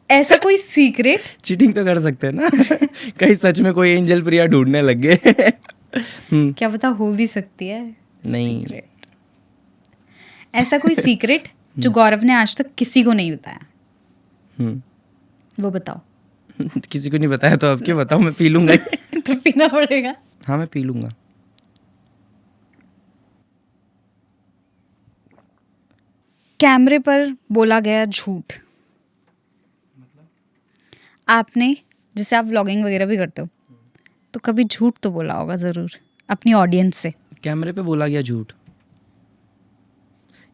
ऐसा कोई सीक्रेट? चीटिंग तो कर सकते हैं ना कहीं सच में कोई एंजल प्रिया ढूंढने लग गए। क्या पता, हो भी सकती है। नहीं। Secret. ऐसा कोई सीक्रेट जो गौरव ने आज तक किसी को नहीं बताया, वो बताओ। किसी को नहीं बताया तो अब क्यों बताओ, मैं पी लूंगा। तो पीना पड़ेगा। हाँ, मैं पी लूंगा। कैमरे पर बोला गया झूठ। आपने, जैसे आप व्लॉगिंग वगैरह भी करते हो, तो कभी झूठ तो बोला होगा ज़रूर अपनी ऑडियंस से। कैमरे पे बोला गया झूठ?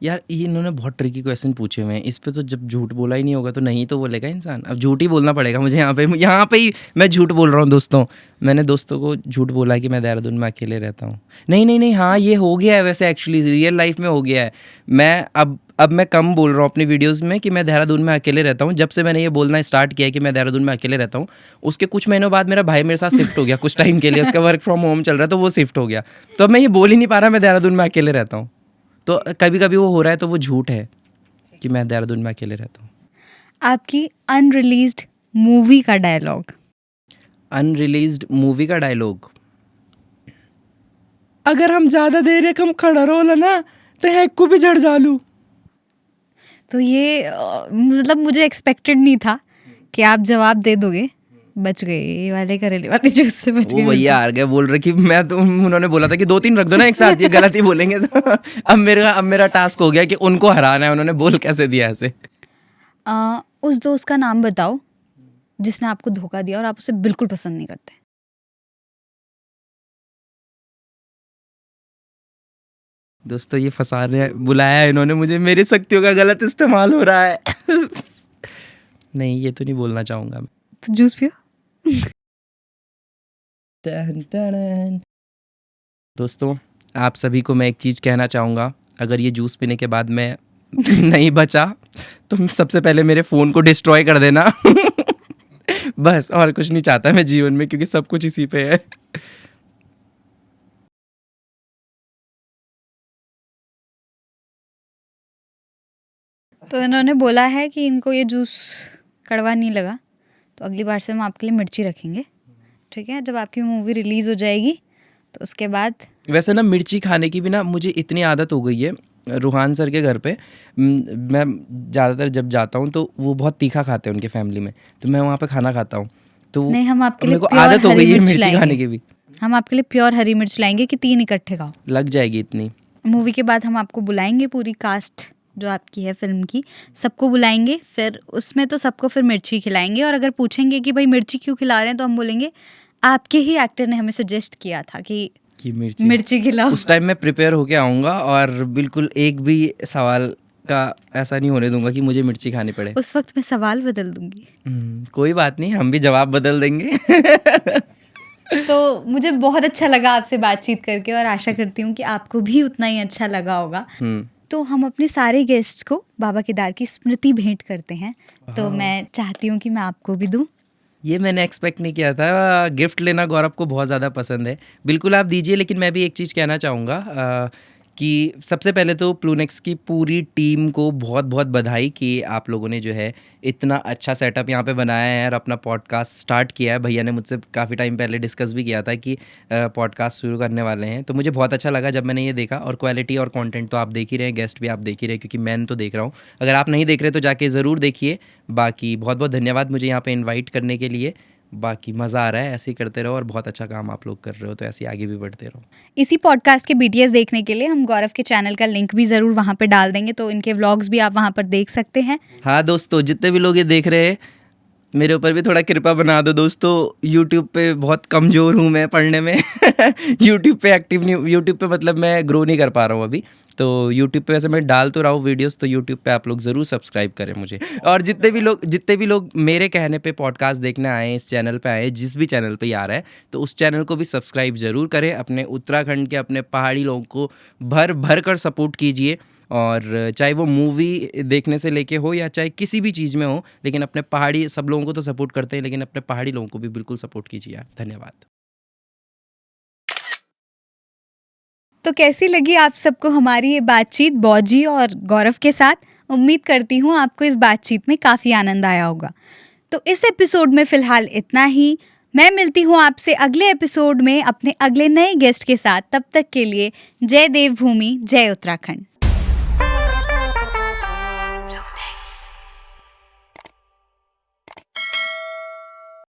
यार ये इन्होंने बहुत ट्रिकी क्वेश्चन पूछे हुए हैं, इस पे तो जब झूठ बोला ही नहीं होगा तो नहीं तो बोलेगा इंसान। अब झूठ ही बोलना पड़ेगा मुझे, यहाँ पे ही मैं झूठ बोल रहा हूँ दोस्तों। मैंने दोस्तों को झूठ बोला कि मैं देहरादून में अकेले रहता हूँ। नहीं, हाँ ये हो गया है वैसे, एक्चुअली रियल लाइफ में हो गया है। मैं अब अब मैं कम बोल रहा हूँ अपनी वीडियोस में कि मैं देहरादून में अकेले रहता हूँ। जब से मैंने ये बोलना स्टार्ट किया कि मैं देहरादून में अकेले रहता हूँ, उसके कुछ महीनों बाद मेरा भाई मेरे साथ शिफ्ट हो गया कुछ टाइम के लिए। उसका वर्क फ्रॉम होम चल रहा है तो वो शिफ्ट हो गया। तो अब मैं ये बोल ही नहीं पा रहा मैं देहरादून में अकेले रहता हूँ। तो कभी कभी वो हो रहा है तो वो झूठ है कि मैं देहरादून में अकेले रहता हूँ। आपकी अनरिलीज्ड मूवी का डायलॉग। अनरिलीज्ड मूवी का डायलॉग, अगर हम ज़्यादा देर एक हम खड़ा रहो ना तो हैक को भी झड़ जालू। तो ये मतलब मुझे एक्सपेक्टेड नहीं था कि आप जवाब दे दोगे। बच गए ये वाले करेले वाले जूस से बच वो गए। भैया आ गए बोल रहे कि मैं तो, उन्होंने बोला था कि 2-3 रख दो ना एक साथ, ये गलत ही बोलेंगे। अब मेरा टास्क हो गया कि उनको हराना है। उन्होंने बोल कैसे दिया ऐसे। उस दोस्त का नाम बताओ जिसने आपको धोखा दिया और आप उसे बिल्कुल पसंद नहीं करते। दोस्तों ये फंसाने बुलाया है इन्होंने मुझे, मेरी शक्तियों का गलत इस्तेमाल हो रहा है। नहीं, ये तो नहीं बोलना चाहूँगा मैं। तो जूस पियो। टन टन। दोस्तों आप सभी को मैं एक चीज़ कहना चाहूँगा, अगर ये जूस पीने के बाद मैं नहीं बचा तो सबसे पहले मेरे फ़ोन को डिस्ट्रॉय कर देना। बस और कुछ नहीं चाहता मैं जीवन में, क्योंकि सब कुछ इसी पे है। तो इन्होंने बोला है कि इनको ये जूस कड़वा नहीं लगा तो अगली बार से हम आपके लिए मिर्ची रखेंगे, ठीक है? जब आपकी मूवी रिलीज़ हो जाएगी तो उसके बाद वैसे ना मिर्ची खाने की भी ना मुझे इतनी आदत हो गई है। रूहान सर के घर पे मैं ज़्यादातर जब जाता हूँ तो वो बहुत तीखा खाते हैं उनके फैमिली में, तो मैं वहाँ पे खाना खाता हूँ। तो नहीं, हम आपके लिए मेरे को प्योर आदत हो हरी गई है मिर्च मिर्ची लाएंगे। खाने की भी। हम आपके लिए प्योर हरी मिर्च लाएंगे कि 3 इकट्ठे खाओ। लग जाएगी इतनी। मूवी के बाद हम आपको बुलाएंगे, पूरी कास्ट जो आपकी है फिल्म की सबको बुलाएंगे, फिर उसमें तो सबको फिर मिर्ची खिलाएंगे। और अगर पूछेंगे कि भाई मिर्ची क्यों खिला रहे हैं तो हम बोलेंगे आपके ही एक्टर ने हमें सजेस्ट किया था कि मिर्ची खिलाओ। उस टाइम मैं प्रिपेयर होके आऊँगा और बिल्कुल एक भी सवाल का ऐसा नहीं होने दूंगा कि मुझे मिर्ची खानी पड़े। उस वक्त मैं सवाल बदल दूंगी। कोई बात नहीं, हम भी जवाब बदल देंगे। तो मुझे बहुत अच्छा लगा आपसे बातचीत करके और आशा करती हूँ कि आपको भी उतना ही अच्छा लगा होगा। तो हम अपने सारे गेस्ट्स को बाबा केदार की स्मृति भेंट करते हैं, तो मैं चाहती हूँ कि मैं आपको भी दूँ। ये मैंने एक्सपेक्ट नहीं किया था। गिफ्ट लेना गौरव को बहुत ज़्यादा पसंद है, बिल्कुल आप दीजिए। लेकिन मैं भी एक चीज़ कहना चाहूँगा कि सबसे पहले तो प्लूनेक्स की पूरी टीम को बहुत बहुत बधाई कि आप लोगों ने जो है इतना अच्छा सेटअप यहाँ पे बनाया है और अपना पॉडकास्ट स्टार्ट किया है। भैया ने मुझसे काफ़ी टाइम पहले डिस्कस भी किया था कि पॉडकास्ट शुरू करने वाले हैं, तो मुझे बहुत अच्छा लगा जब मैंने ये देखा। और क्वालिटी और कंटेंट तो आप देख ही रहे हैं, गेस्ट भी आप देख ही रहे हैं, क्योंकि मैं तो देख रहा हूँ। अगर आप नहीं देख रहे तो जाके ज़रूर देखिए। बाकी बहुत बहुत धन्यवाद मुझे यहाँ पे इन्वाइट करने के लिए। बाकी मज़ा आ रहा है, ऐसे ही करते रहो और बहुत अच्छा काम आप लोग कर रहे हो, तो ऐसे ही आगे भी बढ़ते रहो। इसी पॉडकास्ट के BTS देखने के लिए हम गौरव के चैनल का लिंक भी ज़रूर वहाँ पे डाल देंगे, तो इनके व्लॉग्स भी आप वहाँ पर देख सकते हैं। हाँ दोस्तों, जितने भी लोग ये देख रहे हैं, मेरे ऊपर भी थोड़ा कृपा बना दो दोस्तों। यूट्यूब पे बहुत कमज़ोर हूँ मैं पढ़ने में। यूट्यूब पे एक्टिव नहीं, यूट्यूब पे मतलब मैं ग्रो नहीं कर पा रहा हूँ अभी। तो यूट्यूब पे वैसे मैं डाल तो रहा हूँ वीडियोस, तो यूट्यूब पे आप लोग ज़रूर सब्सक्राइब करें मुझे। और जितने भी लोग मेरे कहने पे पॉडकास्ट देखने आए, इस चैनल पे आए, जिस भी चैनल पे ही आ रहा है, तो उस चैनल को भी सब्सक्राइब ज़रूर करें। अपने उत्तराखंड के, अपने पहाड़ी लोगों को भर भर कर सपोर्ट कीजिए। और चाहे वो मूवी देखने से लेके हो या चाहे किसी भी चीज़ में हो, लेकिन अपने पहाड़ी, सब लोगों को तो सपोर्ट करते हैं, लेकिन अपने पहाड़ी लोगों को भी बिल्कुल सपोर्ट कीजिए यार। धन्यवाद। तो कैसी लगी आप सबको हमारी ये बातचीत बॉजी और गौरव के साथ? उम्मीद करती हूँ आपको इस बातचीत में काफ़ी आनंद आया होगा। तो इस एपिसोड में फ़िलहाल इतना ही। मैं मिलती हूँ आपसे अगले एपिसोड में अपने अगले नए गेस्ट के साथ। तब तक के लिए जय देवभूमि, जय उत्तराखंड।